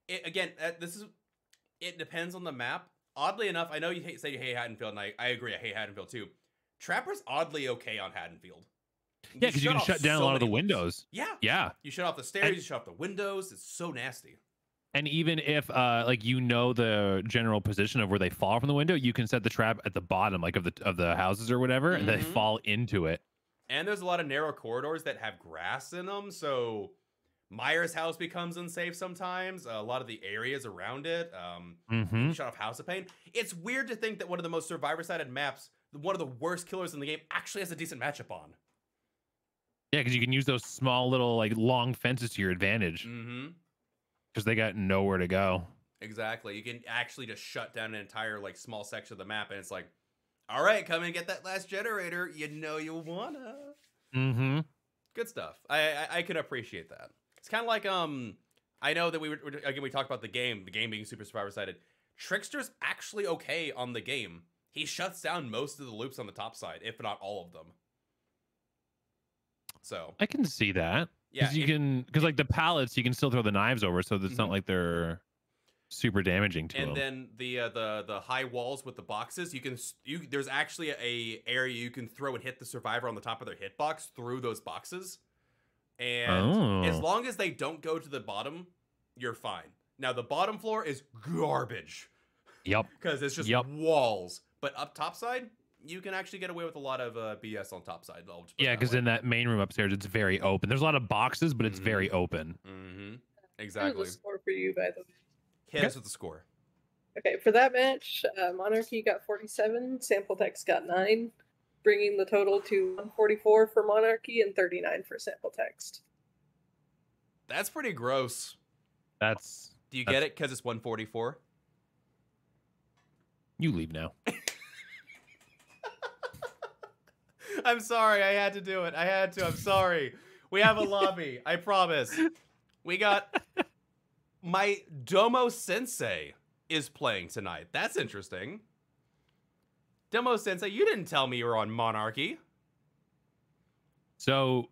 it depends on the map. Oddly enough, I know you say you hate Haddonfield, and I agree. I hate Haddonfield too. Trapper's oddly okay on Haddonfield. Yeah, because you can shut down a lot of the windows. Yeah. You shut off the stairs, you shut off the windows. It's so nasty. And even if the general position of where they fall from the window, you can set the trap at the bottom, like of the houses or whatever, and they fall into it. And there's a lot of narrow corridors that have grass in them, so Myers' house becomes unsafe sometimes. A lot of the areas around it, shut off House of Pain. It's weird to think that one of the most survivor-sided maps, one of the worst killers in the game, actually has a decent matchup on. Yeah, because you can use those small little long fences to your advantage. Because they got nowhere to go. Exactly. You can actually just shut down an entire small section of the map, and it's like, all right, come and get that last generator. You know you wanna. Good stuff. I can appreciate that. It's kind of like I know that we talked about the game being super survivor-sided. Trickster's actually okay on the game. He shuts down most of the loops on the top side, if not all of them. So I can see that. Yeah, because the pallets, you can still throw the knives over, so it's not like they're super damaging to them. And then the high walls with the boxes, there's actually a area you can throw and hit the survivor on the top of their hitbox through those boxes. And as long as they don't go to the bottom, you're fine. Now the bottom floor is garbage. Yep. Because it's just walls. But up top side, you can actually get away with a lot of BS on top side. Yeah, because in that main room upstairs, it's very open. There's a lot of boxes, but it's very open. Exactly. Here's the score for you, by the way. Hit us with the score. Okay, for that match, Monarchy got 47, Sample Text got 9, bringing the total to 144 for Monarchy and 39 for Sample Text. That's pretty gross. Do you get it because it's 144? You leave now. I'm sorry. I had to do it. I had to. I'm sorry. We have a lobby. I promise. We got my Domo Sensei is playing tonight. That's interesting. Demo Sensei, you didn't tell me you were on Monarchy. So,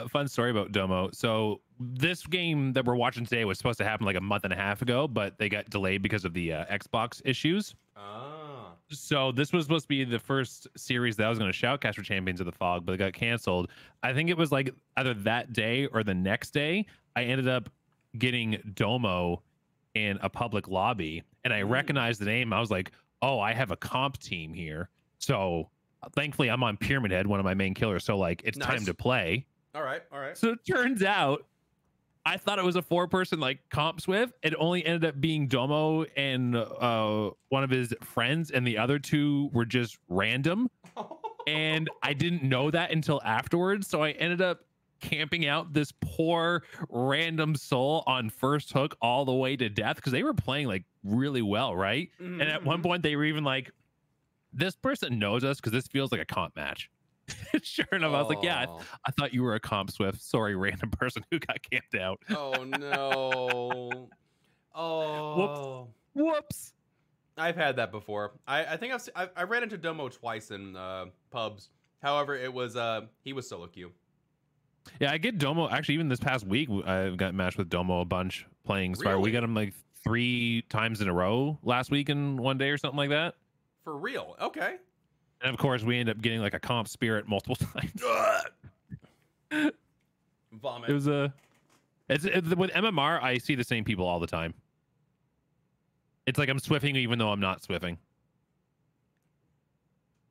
fun story about Domo. So this game that we're watching today was supposed to happen like a month and a half ago, but they got delayed because of the Xbox issues. Ah. So this was supposed to be the first series that I was going to shoutcast for Champions of the Fog, but it got canceled. I think it was like either that day or the next day. I ended up getting Domo in a public lobby, and I recognized the name. I was like, oh, I have a comp team here. So thankfully I'm on Pyramid Head, one of my main killers. So like it's time to play. All right. So it turns out I thought it was a 4-person like comp Swift. It only ended up being Domo and one of his friends, and the other 2 were just random. And I didn't know that until afterwards. So I ended up camping out this poor random soul on first hook all the way to death because they were playing like really well, right? And at one point they were even like, this person knows us because this feels like a comp match. Sure enough, I was like, yeah, I thought you were a comp Swift. Sorry, random person who got camped out. Oh no. Oh. Whoops. I've had that before. I think I ran into Domo twice in pubs. However, it was he was solo queue. Yeah, I get Domo. Actually, even this past week, I got matched with Domo a bunch playing Spire. Really? We got him like 3 times in a row last week in one day or something like that. For real? Okay. And of course, we end up getting like a comp Spirit multiple times. Vomit. It was with MMR, I see the same people all the time. It's like I'm Swifting even though I'm not Swifting.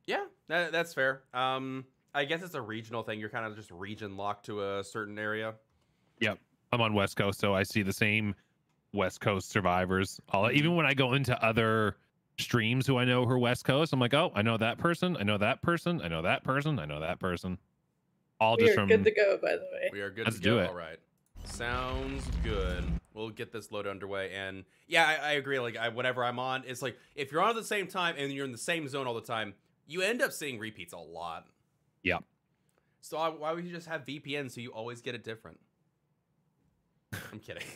Yeah, that's fair. I guess it's a regional thing. You're kind of just region locked to a certain area. Yep. I'm on West Coast, so I see the same West Coast survivors. Even when I go into other streams who I know who are West Coast, I'm like, oh, I know that person, I know that person, I know that person, I know that person. All We just are from good to go, by the way. We are good Let's to go. do it. All right. Sounds good. We'll get this load underway. And yeah, I agree. Like whenever I'm on, it's like if you're on at the same time and you're in the same zone all the time, you end up seeing repeats a lot. Yeah. So why would you just have VPN so you always get it different? I'm kidding.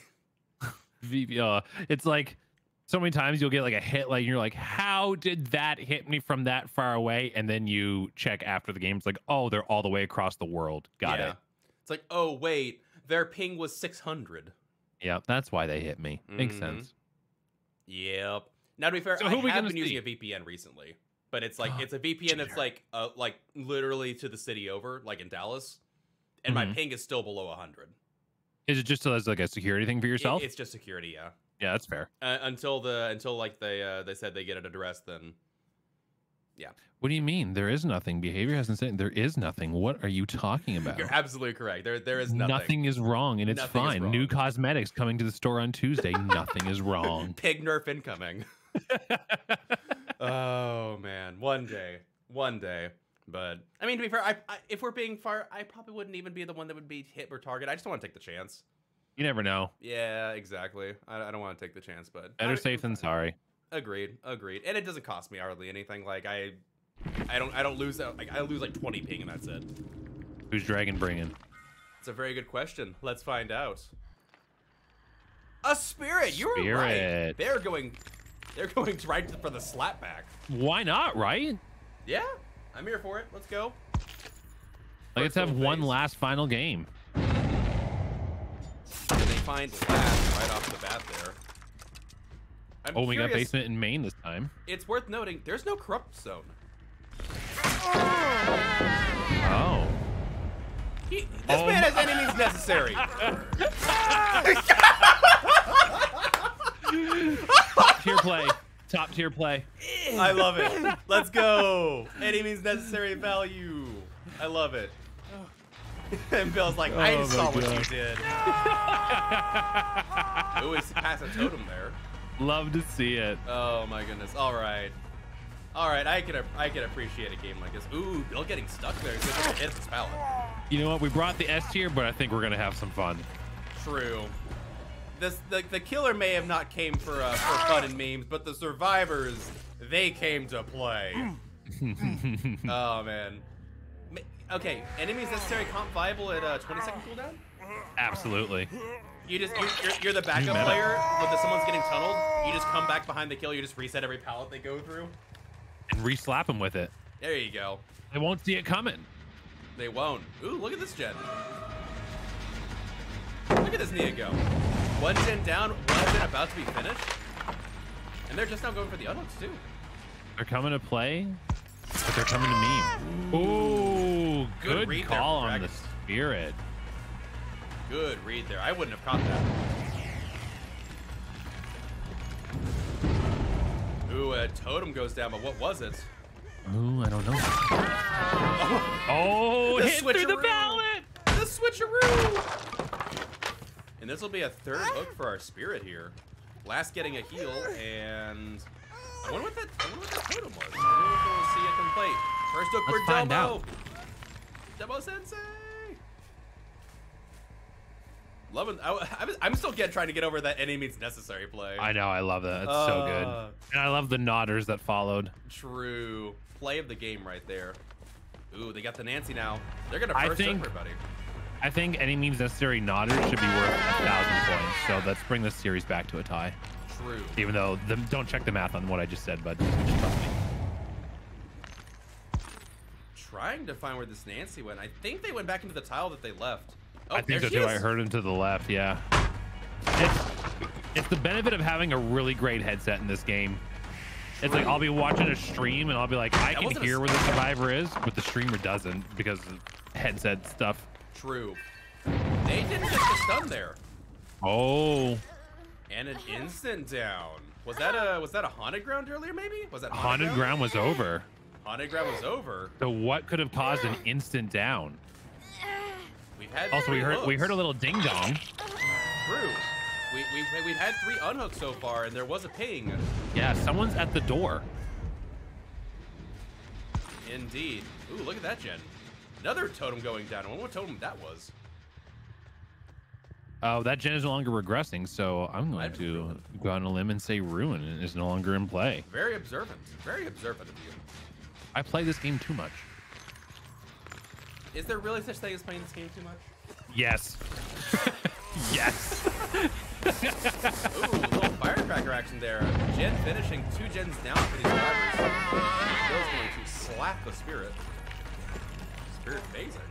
It's like so many times you'll get like a hit, like you're like, how did that hit me from that far away? And then you check after the game, it's like, oh, they're all the way across the world. Got it. It's like, oh wait, their ping was 600. Yeah, that's why they hit me. Makes sense. Yep. Now to be fair, So I who we have gonna been using see? a VPN recently, but it's like it's a VPN that's like literally to the city over, like in Dallas, and my ping is still below 100. Is it just as like a security thing for yourself? It's just security, yeah. Yeah, that's fair. Until like they said they get it addressed, then yeah. What do you mean? There is nothing. Behavior hasn't said there is nothing. What are you talking about? You're absolutely correct. There is nothing. Nothing is wrong, and it's Nothing is fine. wrong. New cosmetics coming to the store on Tuesday. Nothing is wrong. Pig nerf incoming. Oh man, one day. But I mean, to be fair, I if we're being fair, I probably wouldn't even be the one that would be hit or target. I just don't want to take the chance. You never know. Yeah, exactly. I don't want to take the chance, but Better safe than sorry. Agreed. And it doesn't cost me hardly anything. Like I don't lose that. Like I lose like 20 ping and that's it. Who's Dragon bringing? It's a very good question. Let's find out. A spirit. You were right. They're going right for the slapback. Why not? Right? Yeah, I'm here for it. Let's go. Let's have one last final game. And they find last right off the bat there. I'm we got curious. basement in Maine this time. It's worth noting there's no corrupt zone. Oh. This man has enemies necessary. Top tier play. I love it. Let's go. Enemies necessary value. I love it. And Bill's like, I just saw what you did. Ooh, he's past a totem there. Love to see it. Oh my goodness. All right. I can appreciate a game like this. Ooh, Bill getting stuck there. He's gonna hit his pallet. You know what? We brought the S tier, but I think we're gonna have some fun. True. The killer may have not came for fun and memes, but the survivors, they came to play. Oh man. Okay, enemies necessary comp viable at 20-second cooldown? Absolutely. You're the backup player when someone's getting tunneled. You just come back behind the kill. You just reset every pallet they go through. And re-slap them with it. There you go. They won't see it coming. They won't. Ooh, look at this gen. Look at this Nia go. One gen down, one gen about to be finished. And they're just now going for the unhooks too. They're coming to play, but they're coming to me. Ooh, good call on the spirit. Good read there. I wouldn't have caught that. Ooh, a totem goes down, but what was it? Ooh, I don't know. Oh, hit through the pallet! The switcheroo! And this will be a third hook for our spirit here. Last getting a heal, and I wonder what that totem was. I wonder if we'll see it complete. First hook for Domo. Domo Sensei. Loving. I'm still trying to get over that any means necessary play. I know. I love that. It's so good. And I love the nodders that followed. True. Play of the game right there. Ooh, they got the Nancy now. They're gonna first hook everybody. I think any means necessary nodders should be worth 1,000 points. So let's bring this series back to a tie. True. Even though don't check the math on what I just said, but just trust me. Trying to find where this Nancy went. I think they went back into the tile that they left. Oh, I think so too. I heard him to the left. Yeah. It's the benefit of having a really great headset in this game. It's like I'll be watching a stream and I'll be like, I can hear where the survivor is, but the streamer doesn't because of headset stuff. True. They didn't get the stun there. Oh. And an instant down. Was that a haunted ground earlier? Maybe was that haunted ground was over. Haunted ground was over. So what could have caused an instant down? We've had also we heard a little ding dong. True. We've had 3 unhooks so far, and there was a ping. Yeah, someone's at the door. Indeed. Ooh, look at that gen. Another totem going down. I wonder what totem that was. Oh, that gen is no longer regressing, so I'm going to go on a limb and say Ruin is no longer in play. Very observant. Very observant of you. I play this game too much. Is there really such thing as playing this game too much? Yes. Yes. Ooh, little firecracker action there. Gen finishing 2 gens down for these survivors. Bill's going to slap the spirit. Spirit phasing.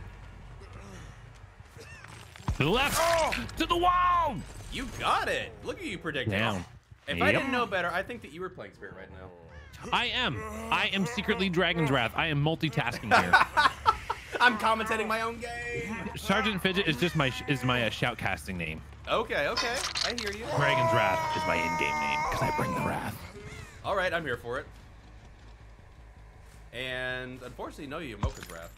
To the left. To the wall. You got it. Look at you predicting. Down. If I didn't know better, I think that you were playing spirit right now. I am secretly Dragon's Wrath. I am multitasking here. I'm commentating my own game. SgtFidget is just my shoutcasting name. Okay, I hear you. Dragon's Wrath is my in-game name because I bring the wrath. All right, I'm here for it. And unfortunately, no Yamoka's Wrath.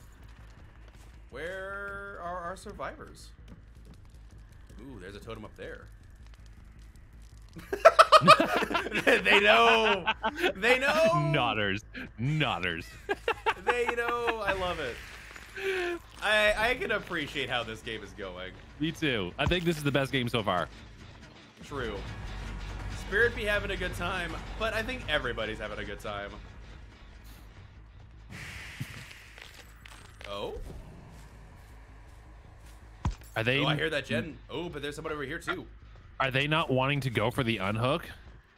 Where are our survivors? Ooh, there's a totem up there. They know. They know. Nodders. They know. I love it. I can appreciate how this game is going. Me too. I think this is the best game so far. True. Spirit be having a good time, but I think everybody's having a good time. Oh? Are they? Oh, I hear that gen. Oh, but there's someone over here too. Are they not wanting to go for the unhook?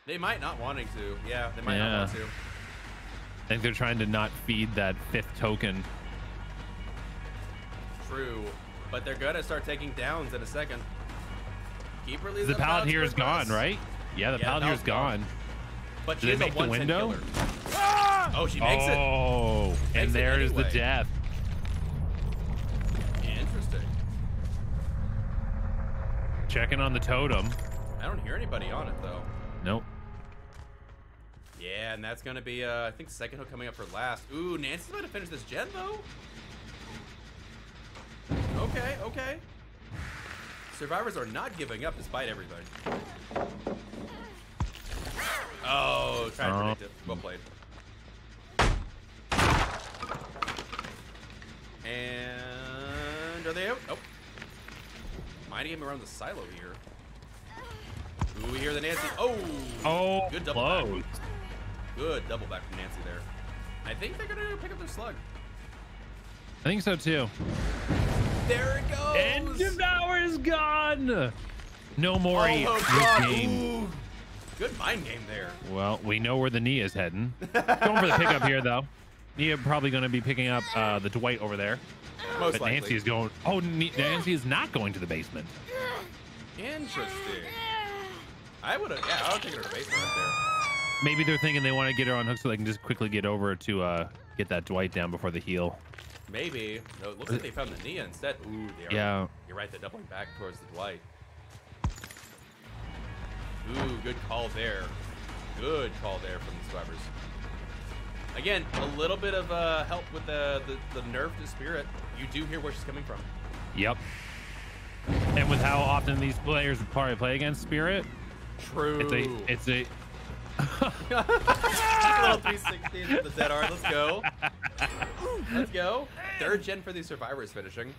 They might not wanting to. Yeah, they might not want to. I think they're trying to not feed that 5th token. True, but they're gonna start taking downs in a second. Keep releasing. The pallet here is gone, right? Yeah, the pallet here is gone. But did they make the window? Oh, she makes it. Oh, and there's the death. Interesting. Checking on the totem. I don't hear anybody on it though. Nope. Yeah, and that's gonna be I think second hook coming up for last. Ooh, Nancy's about to finish this gen though. Okay. Survivors are not giving up despite everything. Oh, trying to predict it. Well played. And are they out? Oh. Mighty him around the silo here. Ooh, we hear the Nancy. Oh, good double back. Good double back from Nancy there. I think they're gonna pick up their slug. I think so too. There it goes. And Devour is gone. No more game. Ooh. Good mind game there. Well, we know where the Nia is heading. Going for the pickup here, though. Nia probably going to be picking up the Dwight over there. Most but likely. Nancy is going. Oh, Nancy is not going to the basement. Interesting. I would have. Yeah, I would take her to the basement right there. Maybe they're thinking they want to get her on hook so they can just quickly get over to get that Dwight down before the heal. Maybe. No, it looks like they found the Nia instead. Ooh, they are. Yeah. You're right. They're doubling back towards the Dwight. Ooh, good call there. Good call there from the survivors. Again, a little bit of help with the nerf to Spirit. You do hear where she's coming from. Yep. And with how often these players probably play against Spirit, True. it's a little 360 into the dead hard. Let's go. Let's go. 3rd gen for these survivors finishing.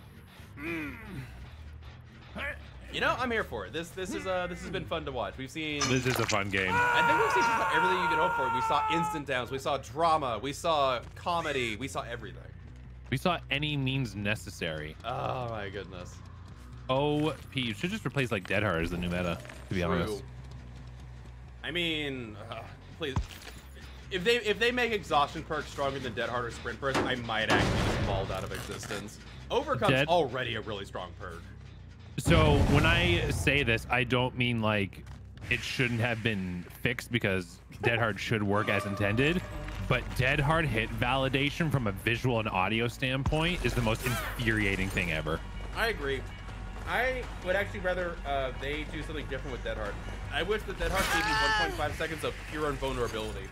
You know, I'm here for it. This has been fun to watch. We've seen. This is a fun game. I think we've seen just about everything you can hope for. We saw instant downs. We saw drama. We saw comedy. We saw everything. We saw any means necessary. Oh my goodness. OP. You should just replace like Dead Hard as the new meta, to be honest. I mean, please. If they make exhaustion perks stronger than Dead Hard or Sprint Burst, I might actually just fall out of existence. Overcome's already a really strong perk. So when I say this, I don't mean like it shouldn't have been fixed, because Dead Hard should work as intended. But Dead Hard hit validation from a visual and audio standpoint is the most infuriating thing ever. I agree. I would actually rather they do something different with Dead Hard. I wish that Dead Hard gave you 1.5 seconds of pure invulnerability.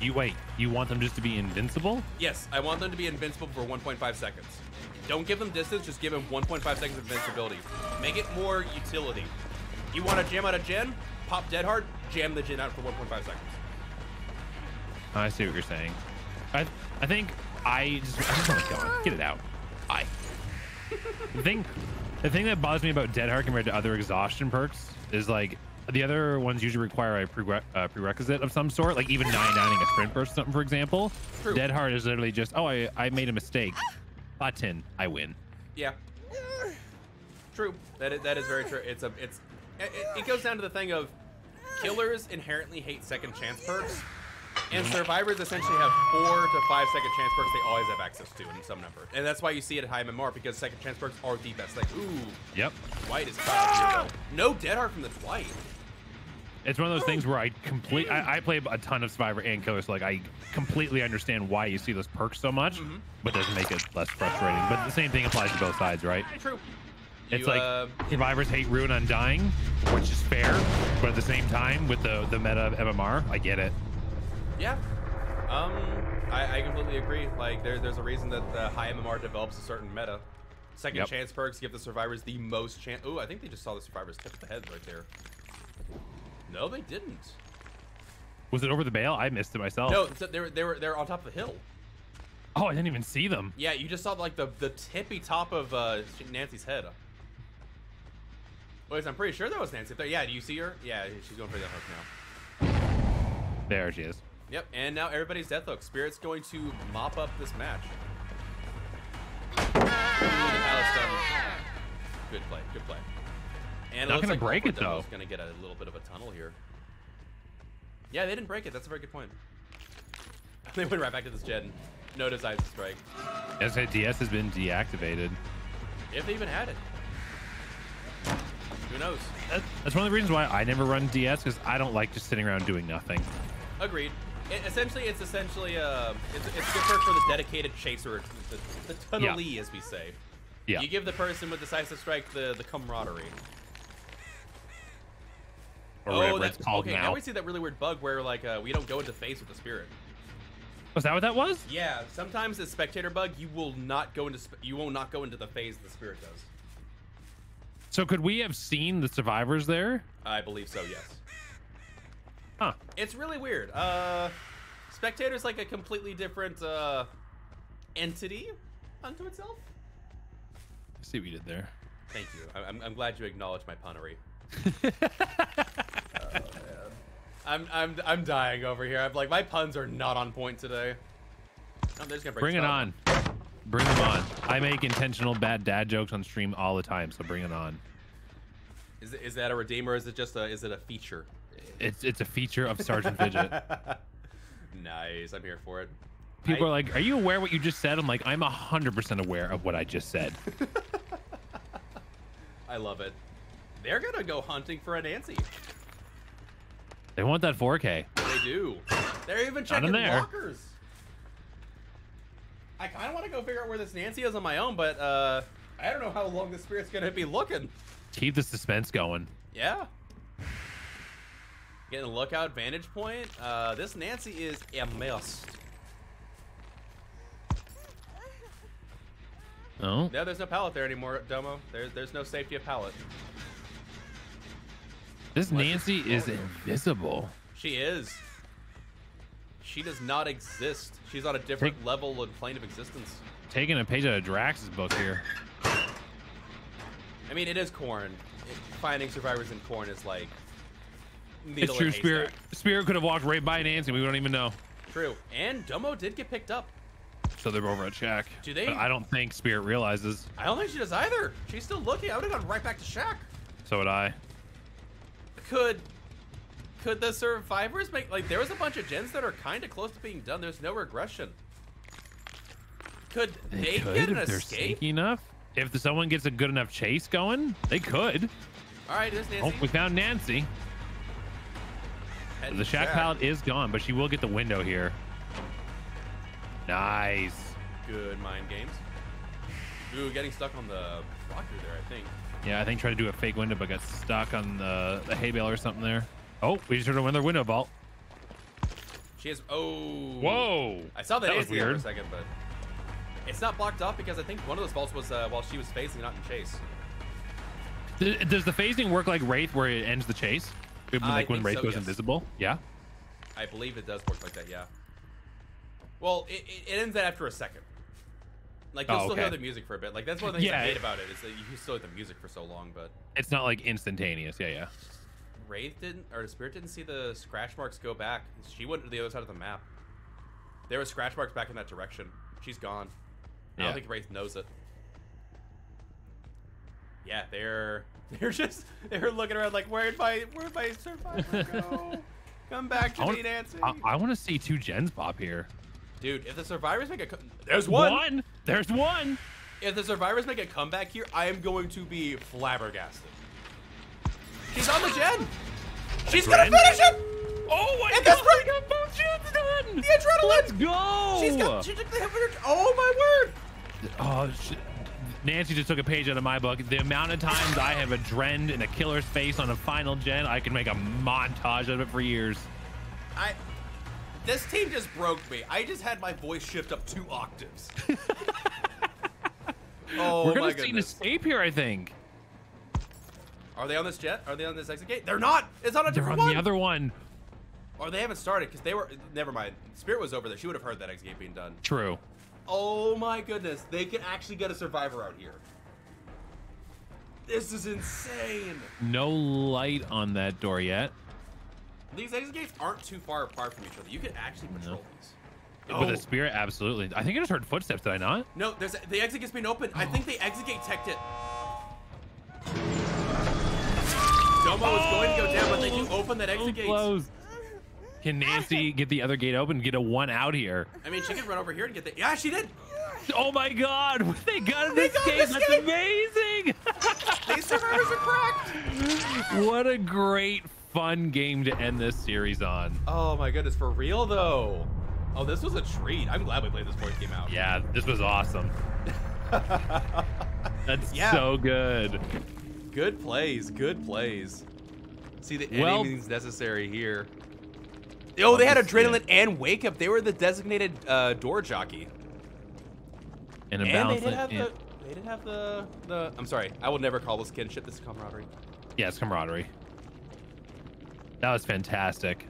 You want them just to be invincible? Yes, I want them to be invincible for 1.5 seconds. Don't give them distance, just give them 1.5 seconds of invincibility. Make it more utility. You want to jam out a gen? Pop Dead Hard, jam the gen out for 1.5 seconds. I see what you're saying. I think I just want to go. Get it out. The thing that bothers me about Dead Hard compared to other exhaustion perks is like the other ones usually require a prerequisite of some sort, like even 9-9ing a sprint burst or something, for example. True. Dead Hard is literally just, oh, I made a mistake. Button, I win. Yeah. True. That is very true. It goes down to the thing of killers inherently hate second chance perks, and survivors essentially have 4 to 5 second chance perks they always have access to in some number. And that's why you see it at high MMR, because second chance perks are the best. Like, ooh. Yep. Dwight is proud. No Dead Hard from the Dwight. It's one of those things where I play a ton of survivor and killer, so like I completely understand why you see those perks so much, but doesn't make it less frustrating. But the same thing applies to both sides, right? True. It's like survivors hate Ruin Undying, which is fair, but at the same time, with the meta of MMR, I get it. Yeah. I completely agree. Like, there's a reason that the high MMR develops a certain meta. Second chance perks give the survivors the most chance. Ooh, I think they just saw the survivors tip the heads right there. No, they didn't. Was it over the bale? I missed it myself. No, they're on top of the hill. Oh, I didn't even see them. Yeah, you just saw like the tippy top of Nancy's head. Wait, I'm pretty sure that was Nancy. Yeah, do you see her? Yeah, she's going for the hook now. There she is. Yep, and now everybody's death hook. Spirit's going to mop up this match. Good play, good play. And not gonna break it though. Gonna get a little bit of a tunnel here. Yeah, they didn't break it. That's a very good point. They went right back to this gen. No design to strike. SgtDS has been deactivated. If they even had it. Who knows? That's one of the reasons why I never run DS, because I don't like just sitting around doing nothing. Agreed. It's essentially it's a good perk for the dedicated chaser, the tunnelee, as we say. Yeah. You give the person with decisive strike the camaraderie. Or whatever it's called okay. Now we see that really weird bug where like we don't go into phase with the spirit. Was that what that was? Yeah. Sometimes the spectator bug, you will not go into the phase the spirit does. So could we have seen the survivors there? I believe so. Yes. Huh. It's really weird. Spectator's like a completely different entity unto itself. I see what you did there. Thank you. I'm glad you acknowledged my punnery. Oh, man. I'm dying over here. I'm like, my puns are not on point today. Oh, they're just gonna Bring it on. Bring them on. I make intentional bad dad jokes on stream all the time, so bring it on. Is that a redeemer? Or is it just a feature? It's a feature of SgtFidget. Nice. I'm here for it. People are like, "Are you aware what you just said?" I'm like, "I'm 100% aware of what I just said." I love it. They're gonna go hunting for a Nancy. They want that 4K. They do. They're even checking there. lockers. I kind of want to go figure out where this Nancy is on my own, but I don't know how long the spirit's gonna be looking. Keep the suspense going. Yeah. Getting a lookout vantage point. This Nancy is immersed. Oh. No, there's no pallet there anymore, Domo. There's no safety of pallet. This Nancy is invisible. She is. She does not exist. She's on a different level and plane of existence. Taking a page out of Drax's book here. I mean, it is corn. Finding survivors in corn is like It's true, Spirit. Spirit could have walked right by Nancy. We don't even know. True. And Domo did get picked up. So they're over at Shack. Do they? But I don't think Spirit realizes. I don't think she does either. She's still looking. I would have gone right back to Shack. So would I. Could the survivors make, like, there was a bunch of gens that are kind of close to being done. There's no regression. Could they get an if they're escape? sneaky enough. If someone gets a good enough chase going, they could. All right, there's Nancy. Oh, we found Nancy. The Shack pallet is gone, but she will get the window here. Nice. Good mind games. Ooh, getting stuck on the blocker there, I think. Yeah, I think tried to do a fake window, but got stuck on the hay bale or something there. Oh, we just heard another window vault. She has. Oh. Whoa. I saw that was Nancy there for weird. a second, but it's not blocked off because I think one of those vaults was while she was phasing, not in chase. Does the phasing work like Wraith, where it ends the chase? Like when Wraith goes yes. invisible? Yeah. I believe it does work like that. Yeah. Well, it ends after a second. Like, you'll still hear the music for a bit. Like, that's one of the things I hate about it, is that you can still hear the music for so long, but it's not like instantaneous. Yeah. Wraith didn't, or the Spirit didn't see the scratch marks go back. She went to the other side of the map. There were scratch marks back in that direction. She's gone. I don't think Wraith knows it. Yeah, they're looking around like, where'd my survivor go? Come back to me, Nancy. I want to see two gens pop here. Dude, if the survivors make a there's one. There's one. If the survivors make a comeback here, I am going to be flabbergasted. She's on the gen. She's gonna finish it. Oh my and god! Right. We got both gens done. The adrenaline. Let's go. She took the hit. Oh my word. Oh, Nancy just took a page out of my book. The amount of times I have adrened in a killer's face on a final gen, I can make a montage of it for years. This team just broke me. I just had my voice shift up 2 octaves. Oh, we're gonna my see an goodness. escape here, I think. Are they on this jet? Are they on this exit gate? They're not. It's on a different They're on one. the other one. Or they haven't started because they were. Never mind. Spirit was over there. She would have heard that exit gate being done. True. Oh my goodness. They can actually get a survivor out here. This is insane. No light on that door yet. These exit gates aren't too far apart from each other. You can actually patrol these. With a Spirit, absolutely. I think I just heard footsteps. Did I not? No, the exit gate's been open. I think the exit gate teched it. Domo is going to go down, but they do open that exit gate. Close. Can Nancy get the other gate open and get a 1 out here? I mean, she could run over here and get the. Yeah, she did. Oh my god, they got this game. That's amazing. These survivors are cracked. What a great, fun game to end this series on. Oh my goodness, for real though. Oh, this was a treat. I'm glad we played this before it came out. Yeah, this was awesome. That's so good. Good plays, good plays. See the anything's necessary here. Oh, they had adrenaline and wake up. They were the designated door jockey. And they did have the I'm sorry, I will never call this kinship. This is camaraderie. Yeah, it's camaraderie. That was fantastic.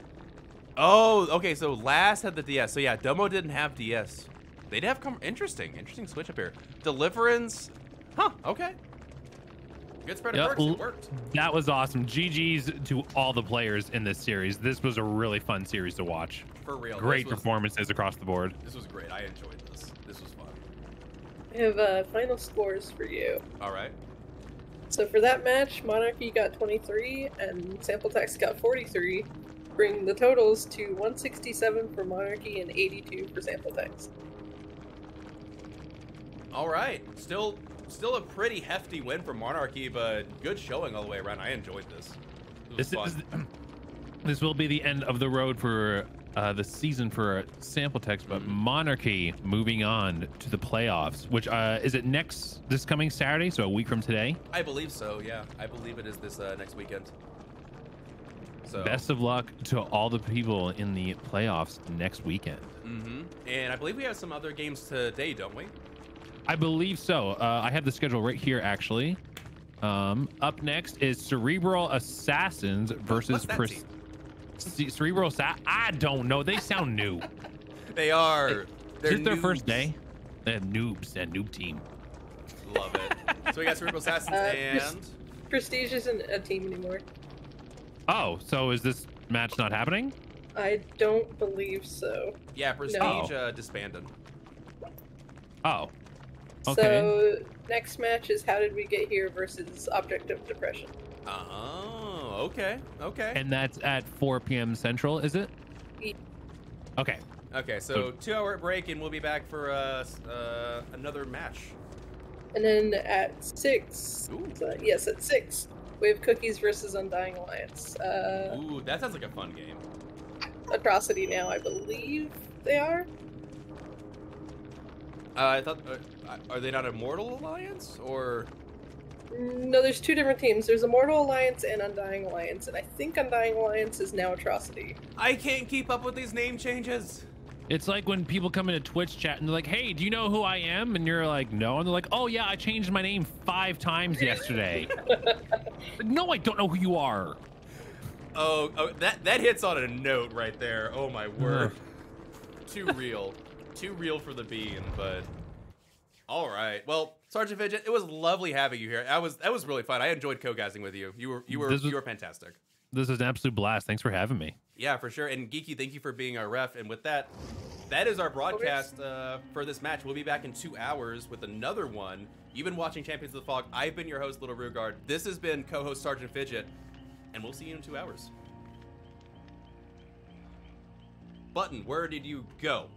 Oh, okay. So last had the DS. So yeah, Domo didn't have DS. They did have interesting switch up here. Deliverance. Huh. Okay. Good spread of perks. It worked. That was awesome. GG's to all the players in this series. This was a really fun series to watch. For real. Great performances across the board. This was great. I enjoyed this. This was fun. I have final scores for you. All right. So for that match, Monarchy got 23 and Sample Text got 43, bringing the totals to 167 for Monarchy and 82 for Sample Text. All right. Still a pretty hefty win for Monarchy, but good showing all the way around. I enjoyed this. This will be the end of the road for the season for Sample Text, but Monarchy moving on to the playoffs, which is it this coming Saturday, so a week from today? I believe so, yeah. I believe it is this next weekend. So best of luck to all the people in the playoffs next weekend. And I believe we have some other games today, don't we? I believe so. I have the schedule right here, actually. Up next is Cerebral Assassins versus Cerebral Assassin. I don't know. They sound new. They are. Is it their first day? They're noobs. That noob team. Love it. So we got Cerebral Assassins and Prestige isn't a team anymore. Oh, so is this match not happening? I don't believe so. Yeah, Prestige disbanded. Oh. Okay. So next match is How Did We Get Here versus Object of Depression. Oh, okay. And that's at 4 p.m. Central, is it? Yeah. Okay. Okay, so 2-hour break, and we'll be back for another match. And then at 6, yes, at 6, we have Cookies versus Undying Alliance. Ooh, that sounds like a fun game. Atrocity now, I believe they are. I thought, are they not Immortal Alliance, or? No, there's two different teams. There's Immortal Alliance and Undying Alliance, and I think Undying Alliance is now Atrocity. I can't keep up with these name changes. It's like when people come into Twitch chat and they're like, hey, do you know who I am? And you're like, no. And they're like, oh yeah, I changed my name 5 times yesterday. No, I don't know who you are. Oh, that hits on a note right there. Oh my word. Too real. Too real for the bean, but all right. Well, SgtFidget, it was lovely having you here. That was really fun. I enjoyed co-guessing with you. You were fantastic. This was an absolute blast. Thanks for having me. Yeah, for sure. And Geeky, thank you for being our ref. And with that, that is our broadcast for this match. We'll be back in 2 hours with another one. You've been watching Champions of the Fog. I've been your host, littlerugaard. This has been co-host SgtFidget, and we'll see you in 2 hours. Button, where did you go?